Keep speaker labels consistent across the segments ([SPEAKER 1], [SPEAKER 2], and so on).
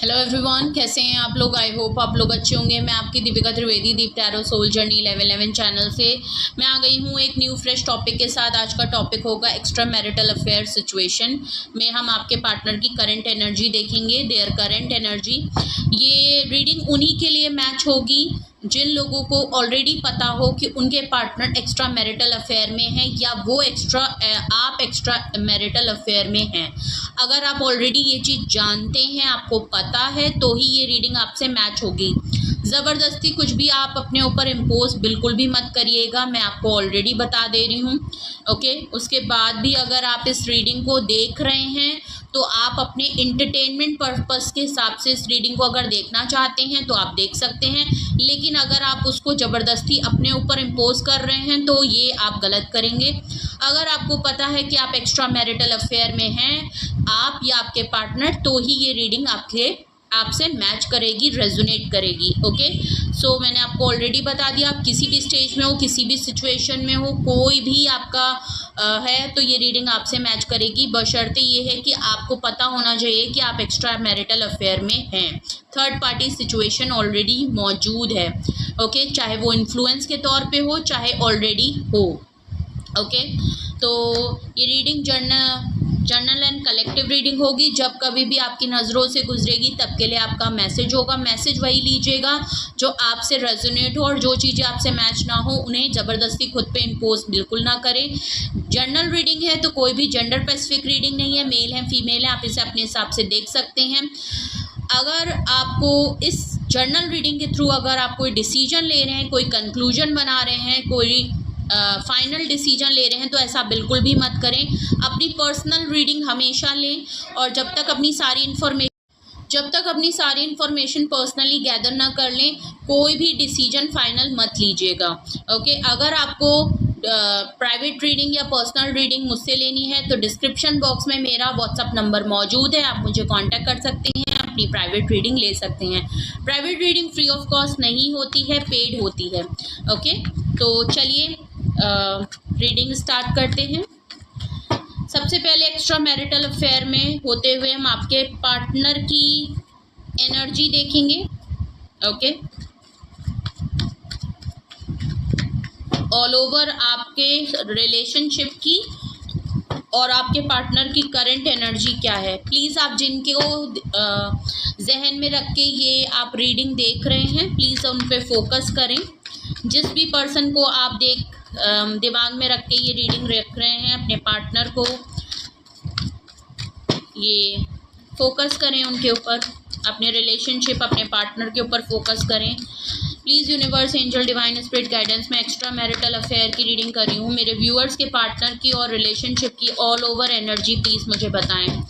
[SPEAKER 1] Hello everyone, कैसे हैं आप लोग। आई होप आप लोग अच्छे होंगे। मैं आपकी दीपिका त्रिवेदी, दीप टैरो सोल जर्नी 1111 चैनल से मैं आ गई हूँ एक न्यू फ्रेश टॉपिक के साथ। आज का टॉपिक होगा एक्स्ट्रा मैरिटल अफेयर सिचुएशन में हम आपके पार्टनर की करंट एनर्जी देखेंगे, देयर करंट एनर्जी। ये रीडिंग उन्हीं के लिए मैच होगी जिन लोगों को ऑलरेडी पता हो कि उनके पार्टनर एक्स्ट्रा मैरिटल अफेयर में हैं या वो आप एक्स्ट्रा मैरिटल अफेयर में हैं। अगर आप ऑलरेडी ये चीज़ जानते हैं, आपको पता है, तो ही ये रीडिंग आपसे मैच होगी। ज़बरदस्ती कुछ भी आप अपने ऊपर इम्पोज बिल्कुल भी मत करिएगा, मैं आपको ऑलरेडी बता दे रही हूँ। ओके, उसके बाद भी अगर आप इस रीडिंग को देख रहे हैं तो आप अपने इंटरटेनमेंट पर्पस के हिसाब से इस रीडिंग को अगर देखना चाहते हैं तो आप देख सकते हैं, लेकिन अगर आप उसको ज़बरदस्ती अपने ऊपर इम्पोज कर रहे हैं तो ये आप गलत करेंगे। अगर आपको पता है कि आप एक्स्ट्रा मैरिटल अफेयर में हैं, आप या आपके पार्टनर, तो ही ये रीडिंग आपसे मैच करेगी, रेजोनेट करेगी। ओके, सो मैंने आपको ऑलरेडी बता दिया, आप किसी भी स्टेज में हो, किसी भी सिचुएशन में हो, कोई भी आपका है तो ये रीडिंग आपसे मैच करेगी। बशर्ते ये है कि आपको पता होना चाहिए कि आप एक्स्ट्रा मैरिटल अफेयर में हैं, थर्ड पार्टी सिचुएशन ऑलरेडी मौजूद है। ओके, चाहे वो इन्फ्लुएंस के तौर पे हो, चाहे ऑलरेडी हो। ओके, तो ये reading journal and collective reading होगी। जब कभी भी आपकी नज़रों से गुजरेगी तब के लिए आपका मैसेज होगा। मैसेज वही लीजिएगा जो आपसे रेजोनेट हो, और जो चीज़ें आपसे मैच ना हो उन्हें ज़बरदस्ती खुद पे इम्पोज बिल्कुल ना करें। जर्नल रीडिंग है तो कोई भी जेंडर स्पेसिफिक रीडिंग नहीं है, मेल है फीमेल है, आप इसे अपने हिसाब से देख सकते हैं। अगर आपको इस जर्नल रीडिंग के थ्रू अगर आप कोई डिसीजन ले रहे हैं, कोई कंक्लूजन बना रहे हैं, कोई फाइनल डिसीजन ले रहे हैं, तो ऐसा बिल्कुल भी मत करें। अपनी पर्सनल रीडिंग हमेशा लें, और जब तक अपनी सारी इन्फॉर्मेशन पर्सनली गैदर ना कर लें, कोई भी डिसीजन फाइनल मत लीजिएगा। ओके, अगर आपको प्राइवेट रीडिंग या पर्सनल रीडिंग मुझसे लेनी है तो डिस्क्रिप्शन बॉक्स में मेरा व्हाट्सअप नंबर मौजूद है, आप मुझे कांटेक्ट कर सकते हैं, अपनी प्राइवेट रीडिंग ले सकते हैं। Private reading free of cost नहीं होती है, पेड होती है। ओके, तो चलिए रीडिंग स्टार्ट करते हैं। सबसे पहले एक्स्ट्रा मैरिटल अफेयर में होते हुए हम आपके पार्टनर की एनर्जी देखेंगे। ओके, ऑल ओवर आपके रिलेशनशिप की और आपके पार्टनर की करंट एनर्जी क्या है। प्लीज़ आप जिनको जहन में रख के ये आप रीडिंग देख रहे हैं, प्लीज़ उन पे फोकस करें। जिस भी पर्सन को आप दिमाग में रख के ये रीडिंग रख रहे हैं, अपने पार्टनर को ये फोकस करें, उनके ऊपर, अपने रिलेशनशिप, अपने पार्टनर के ऊपर फोकस करें। Please universe, angel, divine spirit guidance, मैं एक्स्ट्रा मैरिटल अफेयर की रीडिंग कर रही हूँ। मेरे व्यूअर्स के पार्टनर की और रिलेशनशिप की ऑल ओवर एनर्जी प्लीज़ मुझे बताएं।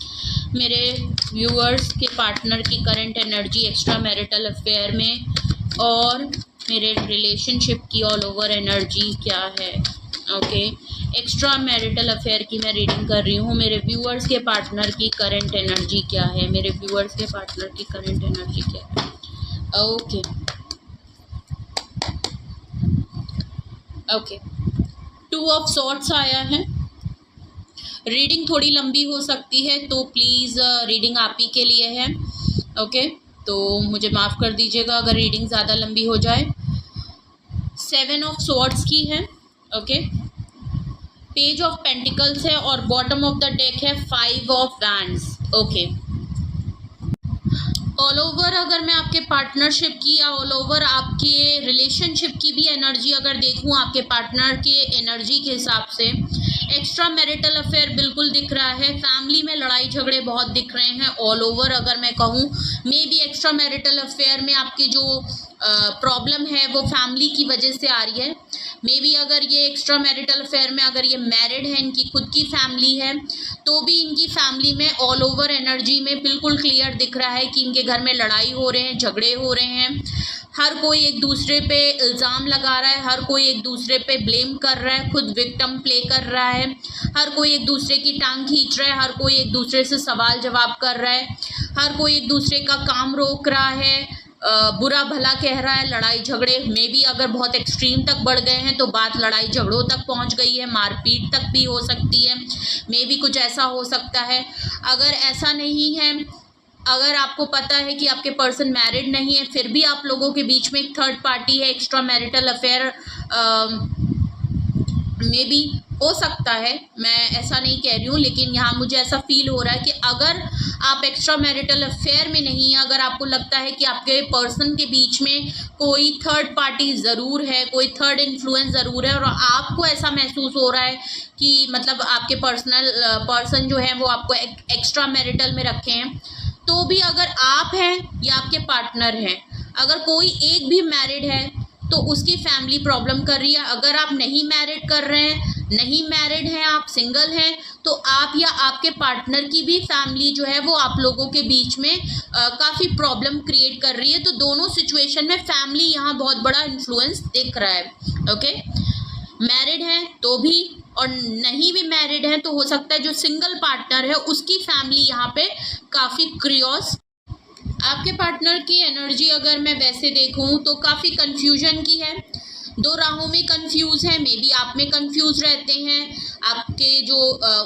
[SPEAKER 1] मेरे व्यूअर्स के पार्टनर की current energy extra marital affair में और मेरे रिलेशनशिप की ऑल ओवर एनर्जी क्या है। ओके, एक्स्ट्रा मैरिटल अफेयर की मैं रीडिंग कर रही हूँ। मेरे व्यूअर्स के पार्टनर की करंट एनर्जी क्या है, मेरे व्यूअर्स के पार्टनर की करंट एनर्जी क्या है। ओके ओके, 2 ऑफ सॉर्ड्स आया है। रीडिंग थोड़ी लंबी हो सकती है तो प्लीज़ रीडिंग आप ही के लिए है। ओके, तो मुझे माफ़ कर दीजिएगा अगर रीडिंग ज़्यादा लंबी हो जाए। 7 ऑफ सॉर्ड्स की है। ओके, पेज ऑफ पेंटिकल्स है और बॉटम ऑफ द डेक है 5 of wands. Okay, all over अगर मैं आपके पार्टनरशिप की या ऑल ओवर आपके रिलेशनशिप की भी एनर्जी अगर देखूं, आपके पार्टनर के एनर्जी के हिसाब से एक्स्ट्रा मैरिटल अफेयर बिल्कुल दिख रहा है। फैमिली में लड़ाई झगड़े बहुत दिख रहे हैं। ऑल ओवर अगर मैं कहूँ, may be extra marital affair में आपकी जो प्रॉब्लम है वो फैमिली की वजह से आ रही है। मे बी अगर ये एक्स्ट्रा मैरिटल अफेयर में अगर ये मैरिड है, इनकी खुद की फैमिली है, तो भी इनकी फैमिली में ऑल ओवर एनर्जी में बिल्कुल क्लियर दिख रहा है कि इनके घर में लड़ाई हो रहे हैं, झगड़े हो रहे हैं। हर कोई एक दूसरे पे इल्ज़ाम लगा रहा है, हर कोई एक दूसरे पे ब्लेम कर रहा है, खुद विक्टिम प्ले कर रहा है, हर कोई एक दूसरे की टांग खींच रहा है, हर कोई एक दूसरे से सवाल जवाब कर रहा है, हर कोई एक दूसरे का काम रोक रहा है, बुरा भला कह रहा है। लड़ाई झगड़े में भी अगर बहुत एक्सट्रीम तक बढ़ गए हैं तो बात लड़ाई झगड़ों तक पहुंच गई है, मारपीट तक भी हो सकती है, में भी कुछ ऐसा हो सकता है। अगर ऐसा नहीं है अगर आपको पता है कि आपके पर्सन मैरिड नहीं है, फिर भी आप लोगों के बीच में एक थर्ड पार्टी है, एक्स्ट्रा मैरिटल अफेयर में भी हो सकता है, मैं ऐसा नहीं कह रही हूँ, लेकिन यहाँ मुझे ऐसा फील हो रहा है कि अगर आप एक्स्ट्रा मैरिटल अफेयर में नहीं है, अगर आपको लगता है कि आपके पर्सन के बीच में कोई थर्ड पार्टी ज़रूर है, कोई थर्ड इन्फ्लुएंस ज़रूर है, और आपको ऐसा महसूस हो रहा है कि मतलब आपके पर्सन जो है वो आपको एक्स्ट्रा मैरिटल में रखे हैं, तो भी अगर आप हैं या आपके पार्टनर हैं, अगर कोई एक भी मैरिड है तो उसकी फैमिली प्रॉब्लम कर रही है। अगर आप नहीं मैरिड कर रहे हैं, नहीं मैरिड हैं, आप सिंगल हैं, तो आप या आपके पार्टनर की भी फैमिली जो है वो आप लोगों के बीच में काफ़ी प्रॉब्लम क्रिएट कर रही है। तो दोनों सिचुएशन में फैमिली यहाँ बहुत बड़ा इन्फ्लुएंस दिख रहा है। ओके, मैरिड हैं तो भी, और नहीं भी मैरिड हैं तो हो सकता है जो सिंगल पार्टनर है उसकी फैमिली यहाँ पे काफ़ी क्रियोस। आपके पार्टनर की एनर्जी अगर मैं वैसे देखूं तो काफ़ी कंफ्यूजन की है, दो राहों में कंफ्यूज है, मे बी आप में कंफ्यूज रहते हैं, आपके जो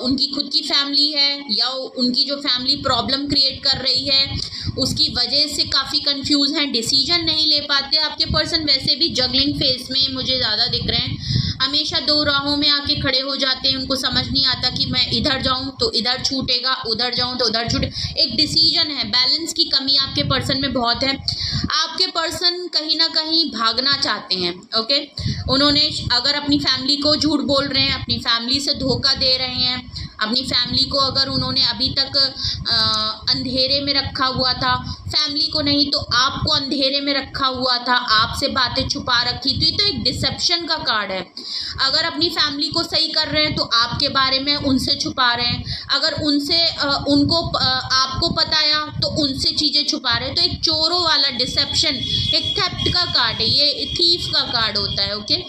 [SPEAKER 1] उनकी खुद की फैमिली है या उनकी जो फैमिली प्रॉब्लम क्रिएट कर रही है उसकी वजह से काफ़ी कंफ्यूज हैं, डिसीजन नहीं ले पाते। आपके पर्सन वैसे भी जगलिंग फेज में मुझे ज़्यादा दिख रहे हैं, हमेशा दो राहों में आके खड़े हो जाते हैं, उनको समझ नहीं आता कि मैं इधर जाऊं तो इधर छूटेगा, उधर जाऊं तो उधर छूटे। एक डिसीजन है, बैलेंस की कमी आपके पर्सन में बहुत है। आपके पर्सन कहीं ना कहीं भागना चाहते हैं। ओके, उन्होंने अगर अपनी फैमिली को झूठ बोल रहे हैं, अपनी फैमिली से धोखा दे रहे हैं, अपनी फैमिली को अगर उन्होंने अभी तक अंधेरे में रखा हुआ था, फैमिली को नहीं तो आपको अंधेरे में रखा हुआ था, आपसे बातें छुपा रखी थी, तो एक डिसेप्शन का कार्ड है। अगर अपनी फैमिली को सही कर रहे हैं तो आपके बारे में उनसे छुपा रहे हैं, अगर उनसे उनको आपको पताया तो उनसे चीज़ें छुपा रहे हैं। तो एक चोरों वाला डिसेप्शन, एक थेफ्ट का कार्ड है, ये थीफ का कार्ड होता है। ओके,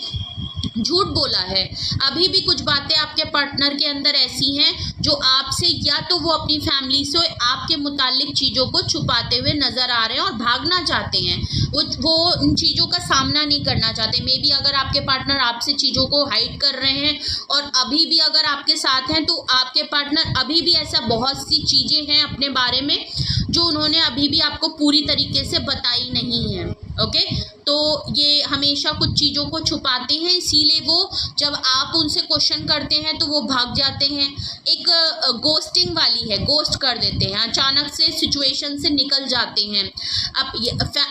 [SPEAKER 1] झूठ बोला है। अभी भी कुछ बातें आपके पार्टनर के अंदर ऐसी हैं जो आपसे या तो वो अपनी फैमिली से आपके मुतालिक चीज़ों को छुपाते हुए नज़र आ रहे हैं और भागना चाहते हैं, वो उन चीज़ों का सामना नहीं करना चाहते। मे बी अगर आपके पार्टनर आपसे चीज़ों को हाइड कर रहे हैं और अभी भी अगर आपके साथ हैं तो आपके पार्टनर अभी भी ऐसा बहुत सी चीज़ें हैं अपने बारे में जो उन्होंने अभी भी आपको पूरी तरीके से बताई नहीं है। ओके, तो ये हमेशा कुछ चीज़ों को छुपाते हैं, इसीलिए वो जब आप उनसे क्वेश्चन करते हैं तो वो भाग जाते हैं। एक गोस्टिंग वाली है, गोस्ट कर देते हैं, अचानक से सिचुएशन से निकल जाते हैं। अब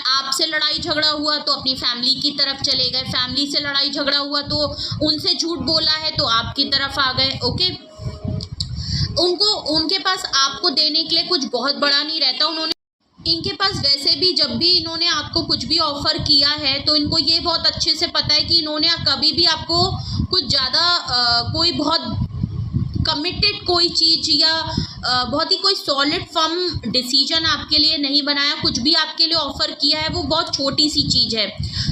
[SPEAKER 1] आपसे लड़ाई झगड़ा हुआ तो अपनी फैमिली की तरफ चले गए, फैमिली से लड़ाई झगड़ा हुआ तो उनसे झूठ बोला है तो आपकी तरफ आ गए। ओके, उनके पास आपको देने के लिए कुछ बहुत बड़ा नहीं रहता। इनके पास वैसे भी जब भी इन्होंने आपको कुछ भी ऑफ़र किया है तो इनको ये बहुत अच्छे से पता है कि इन्होंने कभी भी आपको कुछ ज़्यादा कोई बहुत कमिटेड कोई चीज़ या बहुत ही कोई सॉलिड फर्म डिसीजन आपके लिए नहीं बनाया। कुछ भी आपके लिए ऑफ़र किया है वो बहुत छोटी सी चीज़ है।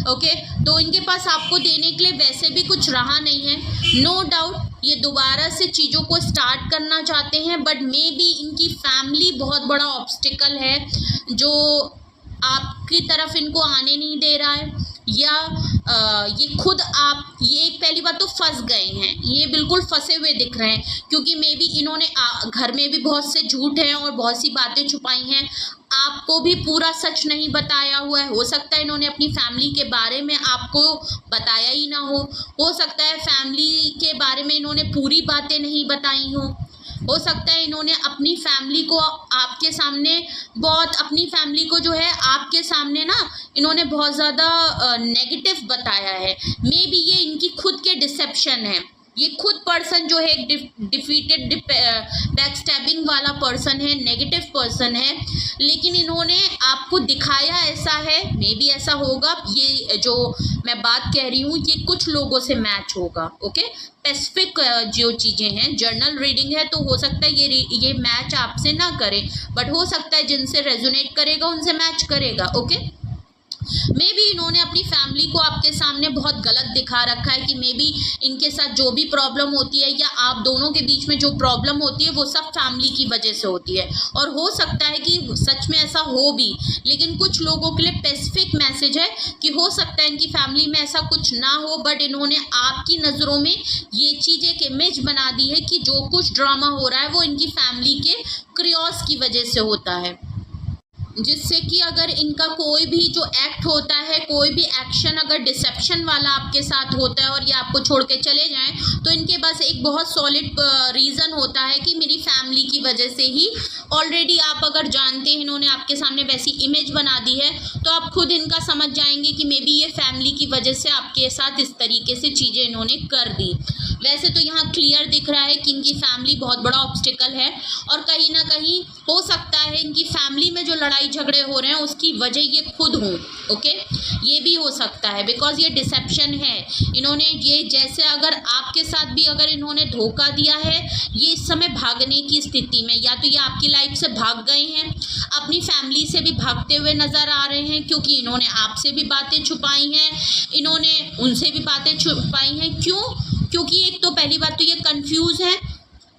[SPEAKER 1] ओके, तो इनके पास आपको देने के लिए वैसे भी कुछ रहा नहीं है। नो डाउट ये दोबारा से चीज़ों को स्टार्ट करना चाहते हैं, बट मे बी इनकी फैमिली बहुत बड़ा ऑब्स्टिकल है जो आपकी तरफ इनको आने नहीं दे रहा है, या ये खुद ये पहली बात तो फंस गए हैं, ये बिल्कुल फंसे हुए दिख रहे हैं, क्योंकि मे बी इन्होंने घर में भी बहुत से झूठ हैं और बहुत सी बातें छुपाई हैं, आपको भी पूरा सच नहीं बताया हुआ है। हो सकता है इन्होंने अपनी फैमिली के बारे में आपको बताया ही ना हो सकता है फैमिली के बारे में इन्होंने पूरी बातें नहीं बताई हो सकता है इन्होंने अपनी फैमिली को आपके सामने अपनी फैमिली को जो है आपके सामने ना इन्होंने बहुत ज़्यादा नेगेटिव बताया है। मे बी ये इनकी खुद के डिसेप्शन है, ये खुद पर्सन जो है एक डिफीटेड बैकस्टैबिंग वाला पर्सन है, नेगेटिव पर्सन है, लेकिन इन्होंने आपको दिखाया ऐसा है। मे बी ऐसा होगा, ये जो मैं बात कह रही हूँ ये कुछ लोगों से मैच होगा। ओके, स्पेसिफिक जो चीज़ें हैं, जर्नल रीडिंग है तो हो सकता है ये मैच आपसे ना करे, बट हो सकता है जिनसे रेजोनेट करेगा उनसे मैच करेगा। ओके, मे बी इन्होंने अपनी फैमिली को आपके सामने बहुत गलत दिखा रखा है कि मे बी इनके साथ जो भी प्रॉब्लम होती है या आप दोनों के बीच में जो प्रॉब्लम होती है वो सब फैमिली की वजह से होती है, और हो सकता है कि सच में ऐसा हो भी, लेकिन कुछ लोगों के लिए स्पेसिफिक मैसेज है कि हो सकता है इनकी फैमिली में ऐसा कुछ ना हो, बट इन्होंने आपकी नज़रों में ये चीज़ एक इमेज बना दी है कि जो कुछ ड्रामा हो रहा है वो इनकी फैमिली के क्रियोस की वजह से होता है। जिससे कि अगर इनका कोई भी जो एक्ट होता है, कोई भी एक्शन अगर डिसेप्शन वाला आपके साथ होता है और ये आपको छोड़ के चले जाएं, तो इनके पास एक बहुत सॉलिड रीज़न होता है कि मेरी फैमिली की वजह से ही, ऑलरेडी आप अगर जानते हैं इन्होंने आपके सामने वैसी इमेज बना दी है, तो आप खुद इनका समझ जाएंगे कि मे बी ये फैमिली की वजह से आपके साथ इस तरीके से चीज़ें इन्होंने कर दी। वैसे तो यहाँ क्लियर दिख रहा है कि इनकी फैमिली बहुत बड़ा ऑब्स्टिकल है और कहीं ना कहीं हो सकता है इनकी फैमिली में जो लड़ाई झगड़े हो रहे हैं उसकी वजह ये खुद हों। ओके, ये भी हो सकता है बिकॉज ये डिसेप्शन है। इन्होंने ये जैसे अगर आपके साथ भी अगर इन्होंने धोखा दिया है, ये इस समय भागने की स्थिति में, या तो ये आपकी लाइफ से भाग गए हैं, अपनी फैमिली से भी भागते हुए नजर आ रहे हैं, क्योंकि इन्होंने आपसे भी बातें छुपाई हैं, इन्होंने उनसे भी बातें छुपाई हैं। क्यों? क्योंकि एक तो पहली बात तो ये कंफ्यूज है,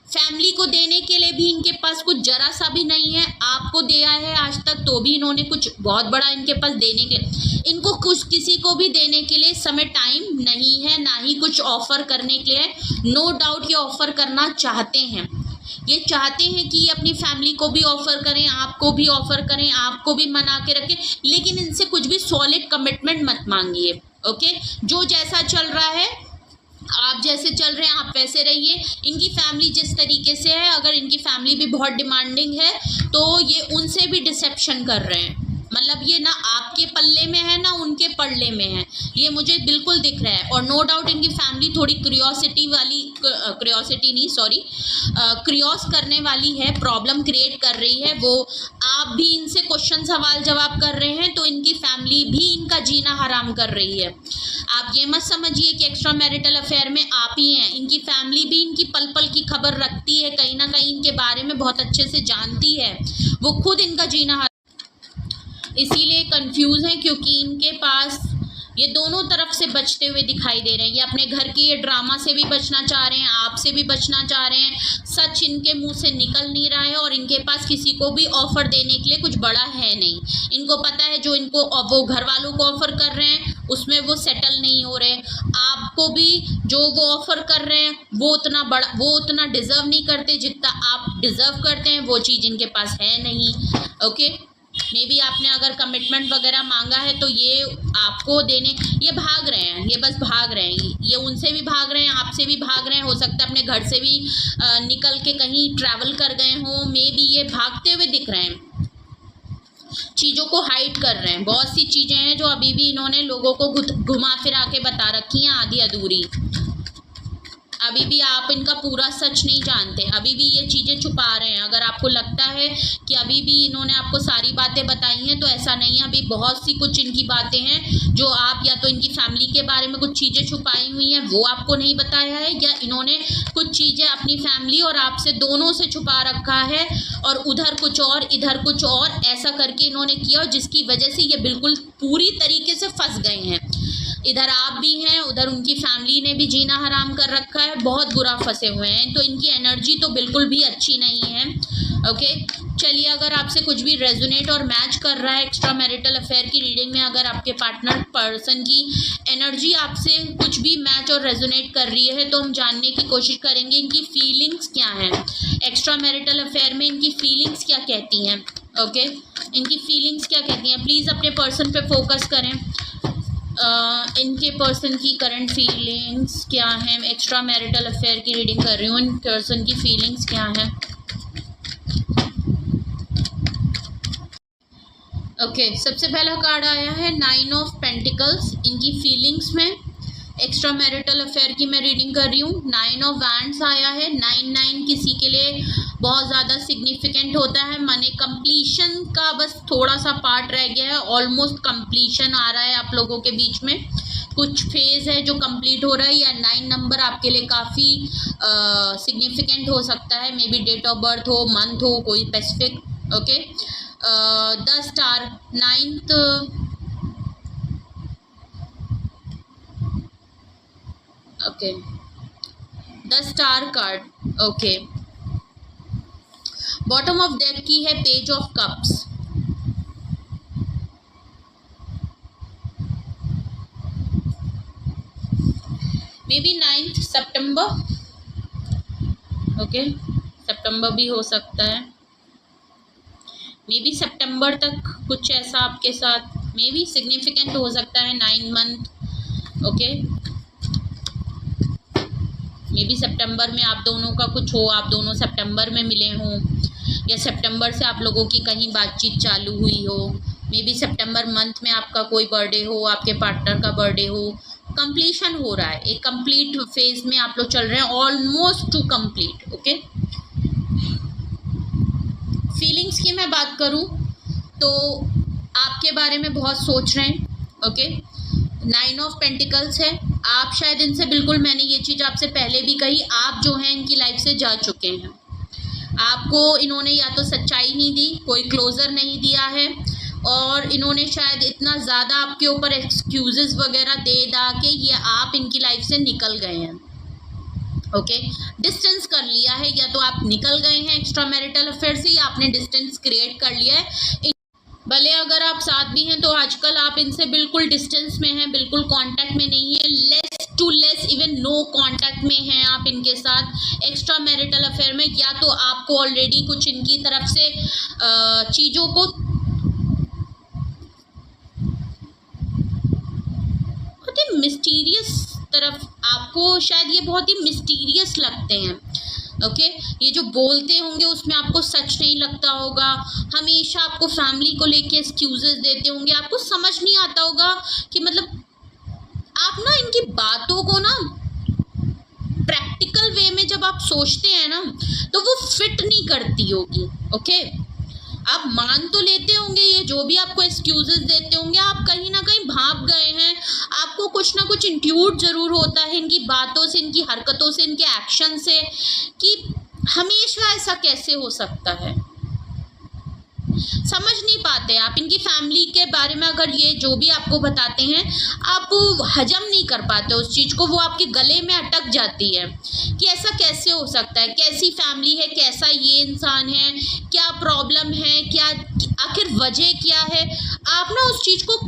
[SPEAKER 1] फैमिली को देने के लिए भी इनके पास कुछ जरा सा भी नहीं है। आपको दिया है आज तक तो भी इन्होंने कुछ बहुत बड़ा इनके पास देने के, इनको कुछ किसी को भी देने के लिए समय टाइम नहीं है, ना ही कुछ ऑफर करने के लिए। नो डाउट ये ऑफर करना चाहते हैं, ये चाहते हैं कि ये अपनी फैमिली को भी ऑफर करें, आपको भी ऑफर करें, आपको भी मना के रखें, लेकिन इनसे कुछ भी सॉलिड कमिटमेंट मत मांगिए। ओके, जो जैसा चल रहा है, आप जैसे चल रहे हैं आप वैसे रहिए। इनकी फैमिली जिस तरीके से है, अगर इनकी फैमिली भी बहुत डिमांडिंग है तो ये उनसे भी डिसेप्शन कर रहे हैं। मतलब ये ना आपके पल्ले में है ना उनके पल्ले में है, ये मुझे बिल्कुल दिख रहा है। और नो डाउट इनकी फैमिली थोड़ी क्रियोस करने वाली है, प्रॉब्लम क्रिएट कर रही है। वो आप भी इनसे क्वेश्चन सवाल जवाब कर रहे हैं तो इनकी फैमिली भी इनका जीना हराम कर रही है। आप ये मत समझिए कि एक्स्ट्रा मैरिटल अफेयर में आप ही हैं, इनकी फैमिली भी इनकी पल पल की खबर रखती है, कहीं ना कहीं इनके बारे में बहुत अच्छे से जानती है, वो खुद इनका जीना इसीलिए कंफ्यूज हैं, क्योंकि इनके पास ये दोनों तरफ से बचते हुए दिखाई दे रहे हैं। ये अपने घर की ये ड्रामा से भी बचना चाह रहे हैं, आपसे भी बचना चाह रहे हैं, सच इनके मुंह से निकल नहीं रहा है और इनके पास किसी को भी ऑफर देने के लिए कुछ बड़ा है नहीं। इनको पता है जो इनको वो घर वालों को ऑफर कर रहे हैं उसमें वो सेटल नहीं हो रहे, आपको भी जो वो ऑफर कर रहे हैं वो उतना डिजर्व नहीं करते जितना आप डिजर्व करते हैं, वो चीज़ इनके पास है नहीं। ओके, मे बी आपने अगर कमिटमेंट वगैरह मांगा है तो ये आपको देने, ये भाग रहे हैं, ये बस भाग रहे हैं, ये उनसे भी भाग रहे हैं, आपसे भी भाग रहे हैं, हो सकता है अपने घर से भी निकल के कहीं ट्रैवल कर गए हों, मे बी ये भागते हुए दिख रहे हैं, चीज़ों को हाइड कर रहे हैं। बहुत सी चीज़ें हैं जो अभी भी इन्होंने लोगों को घुमा फिरा के बता रखी हैं, आधी अधूरी। अभी भी आप इनका पूरा सच नहीं जानते, अभी भी ये चीज़ें छुपा रहे हैं। अगर आपको लगता है कि अभी भी इन्होंने आपको सारी बातें बताई हैं तो ऐसा नहीं है, अभी बहुत सी कुछ इनकी बातें हैं जो आप या तो इनकी फैमिली के बारे में कुछ चीज़ें छुपाई हुई हैं वो आपको नहीं बताया है, या इन्होंने कुछ चीज़ें अपनी फैमिली और आपसे दोनों से छुपा रखा है और उधर कुछ और इधर कुछ और, ऐसा करके इन्होंने किया और जिसकी वजह से ये बिल्कुल पूरी तरीके से फंस गए हैं। इधर आप भी हैं, उधर उनकी फैमिली ने भी जीना हराम कर रखा है, बहुत बुरा फंसे हुए हैं, तो इनकी एनर्जी तो बिल्कुल भी अच्छी नहीं है। ओके, चलिए, अगर आपसे कुछ भी रेजोनेट और मैच कर रहा है एक्स्ट्रा मैरिटल अफेयर की रीडिंग में, अगर आपके पार्टनर पर्सन की एनर्जी आपसे कुछ भी मैच और रेजोनेट कर रही है तो हम जानने की कोशिश करेंगे इनकी फीलिंग्स क्या हैं, एक्स्ट्रा मैरिटल अफेयर में इनकी फीलिंग्स क्या कहती हैं। ओके, इनकी फीलिंग्स क्या कहती हैं, प्लीज़ अपने पर्सन पे फोकस करें। इनके पर्सन की करंट फीलिंग्स क्या हैं, एक्स्ट्रा मैरिटल अफेयर की रीडिंग कर रही हूँ, इन पर्सन की फीलिंग्स क्या हैं। ओके, सबसे पहला कार्ड आया है 9 ऑफ पेंटिकल्स। इनकी फीलिंग्स में एक्स्ट्रा मैरिटल अफेयर की मैं रीडिंग कर रही हूँ। 9 ऑफ वैंड्स आया है। 9 किसी के लिए बहुत ज़्यादा सिग्निफिकेंट होता है, माने कंप्लीशन का बस थोड़ा सा पार्ट रह गया है, ऑलमोस्ट कंप्लीशन आ रहा है आप लोगों के बीच में, कुछ फेज है जो कंप्लीट हो रहा है, या 9 नंबर आपके लिए काफ़ी सिग्निफिकेंट हो सकता है, maybe date of birth हो, मंथ हो, कोई specific. Okay, 10 star 9th। Okay, 10 star card. Okay, bottom of deck की है page of cups. Maybe 9 सितंबर। ओके, सितंबर भी हो सकता है। मे बी सितंबर तक कुछ ऐसा आपके साथ, मे बी सिग्निफिकेंट हो सकता है 9 मंथ। ओके, मे बी सितंबर में आप दोनों का कुछ हो, आप दोनों सितंबर में मिले हों, या सितंबर से आप लोगों की कहीं बातचीत चालू हुई हो। मे बी सितंबर मंथ में आपका कोई बर्थडे हो, आपके पार्टनर का बर्थडे हो। कंप्लीशन हो रहा है, एक कंप्लीट फेज में आप लोग चल रहे हैं, almost two complete. Okay, feelings की मैं बात करूं तो आपके बारे में बहुत सोच रहे हैं। ओके, 9 ऑफ पेंटिकल्स है, आप शायद इनसे बिल्कुल, मैंने ये चीज़ आपसे पहले भी कही, आप जो हैं इनकी लाइफ से जा चुके हैं। आपको इन्होंने या तो सच्चाई नहीं दी, कोई क्लोजर नहीं दिया है, और इन्होंने शायद इतना ज़्यादा आपके ऊपर एक्सक्यूजेस वगैरह दे दा के ये आप इनकी लाइफ से निकल गए हैं। ओके, डिस्टेंस कर लिया है, या तो आप निकल गए हैं एक्स्ट्रा मैरिटल अफेयर से, या आपने डिस्टेंस क्रिएट कर लिया है। भले अगर आप साथ भी हैं तो आजकल आप इनसे बिल्कुल डिस्टेंस में हैं, बिल्कुल कांटेक्ट में नहीं है, less to less even no contact में हैं आप इनके साथ एक्स्ट्रा मैरिटल अफेयर में। या तो आपको ऑलरेडी कुछ इनकी तरफ से चीज़ों को बहुत ही मिस्टीरियस तरफ, आपको शायद ये बहुत ही मिस्टीरियस लगते हैं। ओके, ये जो बोलते होंगे उसमें आपको सच नहीं लगता होगा, हमेशा आपको फैमिली को लेके एक्सक्यूजेस देते होंगे, आपको समझ नहीं आता होगा कि मतलब आप ना इनकी बातों को ना प्रैक्टिकल वे में जब आप सोचते हैं ना तो वो फिट नहीं करती होगी। ओके, आप मान तो लेते होंगे, ये जो भी आपको एक्सक्यूजेस देते होंगे आप कहीं ना कहीं भाप गए हैं, आपको कुछ ना कुछ इंट्यूट ज़रूर होता है इनकी बातों से, इनकी हरकतों से, इनके एक्शन से, कि हमेशा ऐसा कैसे हो सकता है। समझ नहीं पाते आप इनकी फैमिली के बारे में, अगर ये जो भी आपको बताते हैं आप हजम नहीं कर पाते उस चीज़ को, वो आपके गले में अटक जाती है कि ऐसा कैसे हो सकता है, कैसी फैमिली है, कैसा ये इंसान है, क्या प्रॉब्लम है, क्या आखिर वजह क्या है, आप ना उस चीज़ को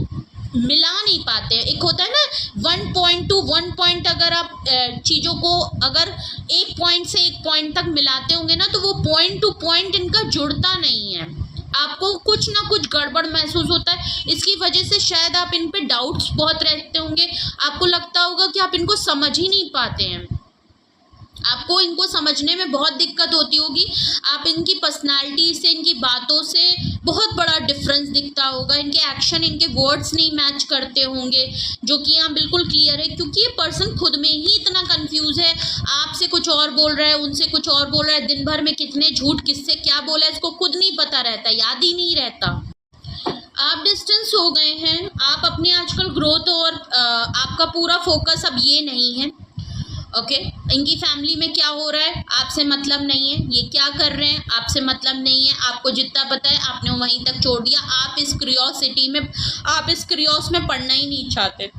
[SPEAKER 1] मिला नहीं पाते। एक होता है ना 1 पॉइंट टू 1 पॉइंट, अगर आप चीज़ों को अगर एक पॉइंट से एक पॉइंट तक मिलाते होंगे ना तो वो पॉइंट टू पॉइंट इनका जुड़ता नहीं है, आपको कुछ ना कुछ गड़बड़ महसूस होता है। इसकी वजह से शायद आप इन पे डाउट्स बहुत रहते होंगे, आपको लगता होगा कि आप इनको समझ ही नहीं पाते हैं, आपको इनको समझने में बहुत दिक्कत होती होगी, आप इनकी पर्सनालिटी से, इनकी बातों से बहुत बड़ा डिफरेंस दिखता होगा, इनके एक्शन, इनके वर्ड्स नहीं मैच करते होंगे, जो कि यहाँ बिल्कुल क्लियर है, क्योंकि ये पर्सन खुद में ही इतना कंफ्यूज है, आपसे कुछ और बोल रहा है, उनसे कुछ और बोल रहा है, दिन भर में कितने झूठ किससे क्या बोला है इसको खुद नहीं पता रहता, याद ही नहीं रहता। आप डिस्टेंस हो गए हैं, आप अपने आजकल ग्रोथ और आपका पूरा फोकस अब ये नहीं है। ओके, इनकी फैमिली में क्या हो रहा है आपसे मतलब नहीं है, ये क्या कर रहे हैं आपसे मतलब नहीं है, आपको जितना पता है आपने वहीं तक छोड़ दिया, आप इस क्यूरियोसिटी में, आप इस क्यूरियोस में पढ़ना ही नहीं चाहते,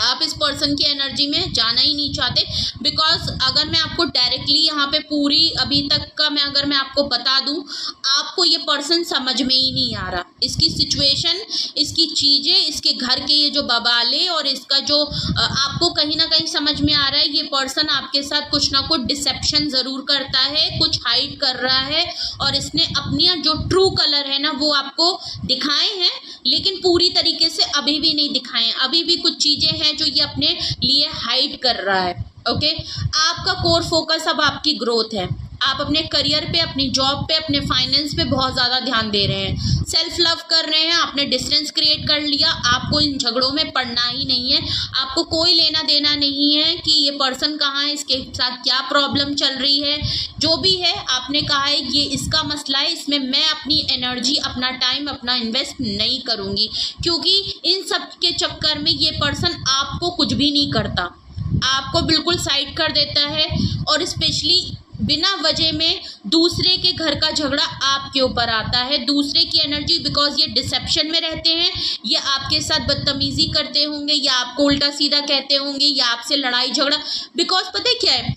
[SPEAKER 1] आप इस पर्सन की एनर्जी में जाना ही नहीं चाहते। बिकॉज अगर मैं आपको डायरेक्टली यहाँ पे पूरी अभी तक का अगर मैं आपको बता दूँ, आपको ये पर्सन समझ में ही नहीं आ रहा, इसकी सिचुएशन, इसकी चीज़ें, इसके घर के ये जो बवाले, और इसका जो आपको कहीं ना कहीं समझ में आ रहा है ये पर्सन आपके साथ कुछ ना कुछ डिसेप्शन ज़रूर करता है, कुछ हाइड कर रहा है, और इसने अपनी जो ट्रू कलर है ना वो आपको दिखाए हैं, लेकिन पूरी तरीके से अभी भी नहीं दिखाए हैं, अभी भी कुछ चीज़ें हैं जो ये अपने लिए हाइड कर रहा है। ओके, आपका कोर फोकस अब आपकी ग्रोथ है, आप अपने करियर पे, अपनी जॉब पे, अपने फाइनेंस पे बहुत ज़्यादा ध्यान दे रहे हैं, सेल्फ लव कर रहे हैं, आपने डिस्टेंस क्रिएट कर लिया, आपको इन झगड़ों में पड़ना ही नहीं है, आपको कोई लेना देना नहीं है कि ये पर्सन कहाँ है, इसके साथ क्या प्रॉब्लम चल रही है, जो भी है आपने कहा है ये इसका मसला है, इसमें मैं अपनी एनर्जी, अपना टाइम, अपना इन्वेस्ट नहीं करूँगी, क्योंकि इन सब के चक्कर में ये पर्सन आपको कुछ भी नहीं करता, आपको बिल्कुल साइड कर देता है, और स्पेशली बिना वजह में दूसरे के घर का झगड़ा आपके ऊपर आता है, दूसरे की एनर्जी, बिकॉज ये डिसेप्शन में रहते हैं, ये आपके साथ बदतमीजी करते होंगे, या आपको उल्टा सीधा कहते होंगे, या आपसे लड़ाई झगड़ा, बिकॉज पता है क्या है,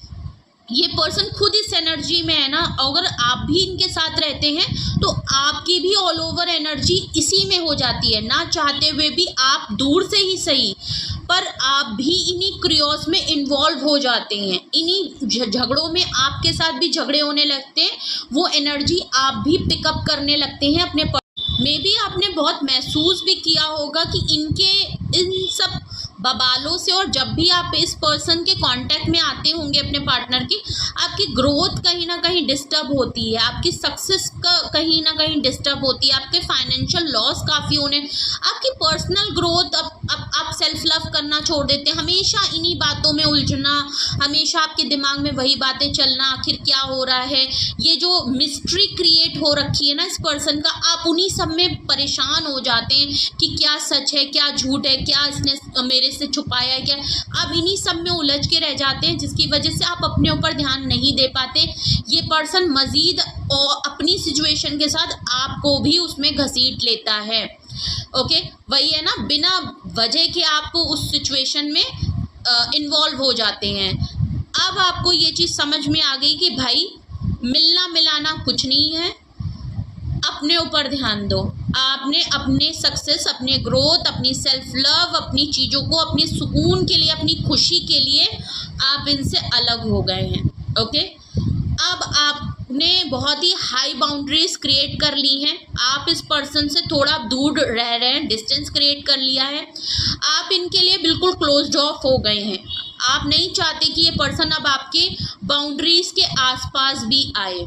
[SPEAKER 1] ये पर्सन खुद इस एनर्जी में है ना, अगर आप भी इनके साथ रहते हैं तो आपकी भी ऑल ओवर एनर्जी इसी में हो जाती है, ना चाहते हुए भी आप दूर से ही सही, पर आप भी इन्हीं क्रियोस में इन्वॉल्व हो जाते हैं, इन्हीं झगड़ों में आपके साथ भी झगड़े होने लगते हैं, वो एनर्जी आप भी पिकअप करने लगते हैं अपने। मे बी आपने बहुत महसूस भी किया होगा कि इन सब बवालों से, और जब भी आप इस पर्सन के कांटेक्ट में आते होंगे अपने पार्टनर की, आपकी ग्रोथ कहीं ना कहीं डिस्टर्ब होती है, आपकी सक्सेस का कहीं ना कहीं डिस्टर्ब होती है, आपके फाइनेंशियल लॉस काफ़ी होने, आपकी पर्सनल ग्रोथ, आप सेल्फ लव करना छोड़ देते हैं, हमेशा इन्हीं बातों में उलझना, हमेशा आपके दिमाग में वही बातें चलना, आखिर क्या हो रहा है, ये जो मिस्ट्री क्रिएट हो रखी है ना इस पर्सन का, आप उन्हीं सब में परेशान हो जाते हैं कि क्या सच है, क्या झूठ है, क्या इसने मेरे से छुपाया है, क्या, आप इन्हीं सब में उलझ के रह जाते हैं, जिसकी वजह से आप अपने ऊपर ध्यान नहीं दे पाते। ये पर्सन मजीद और अपनी सिचुएशन के साथ आपको भी उसमें घसीट लेता है। ओके, वही है ना, बिना वजह के आप उस सिचुएशन में इन्वॉल्व हो जाते हैं। अब आपको ये चीज़ समझ में आ गई कि भाई मिलना मिलाना कुछ नहीं है, अपने ऊपर ध्यान दो। आपने अपने सक्सेस, अपने ग्रोथ, अपनी सेल्फ लव, अपनी चीज़ों को, अपने सुकून के लिए, अपनी खुशी के लिए आप इनसे अलग हो गए हैं। ओके, अब आपने बहुत ही हाई बाउंड्रीज क्रिएट कर ली हैं, आप इस पर्सन से थोड़ा दूर रह रहे हैं, डिस्टेंस क्रिएट कर लिया है, आप इनके लिए बिल्कुल क्लोज्ड ऑफ हो गए हैं। आप नहीं चाहते कि ये पर्सन अब आपके बाउंड्रीज के आसपास भी आए।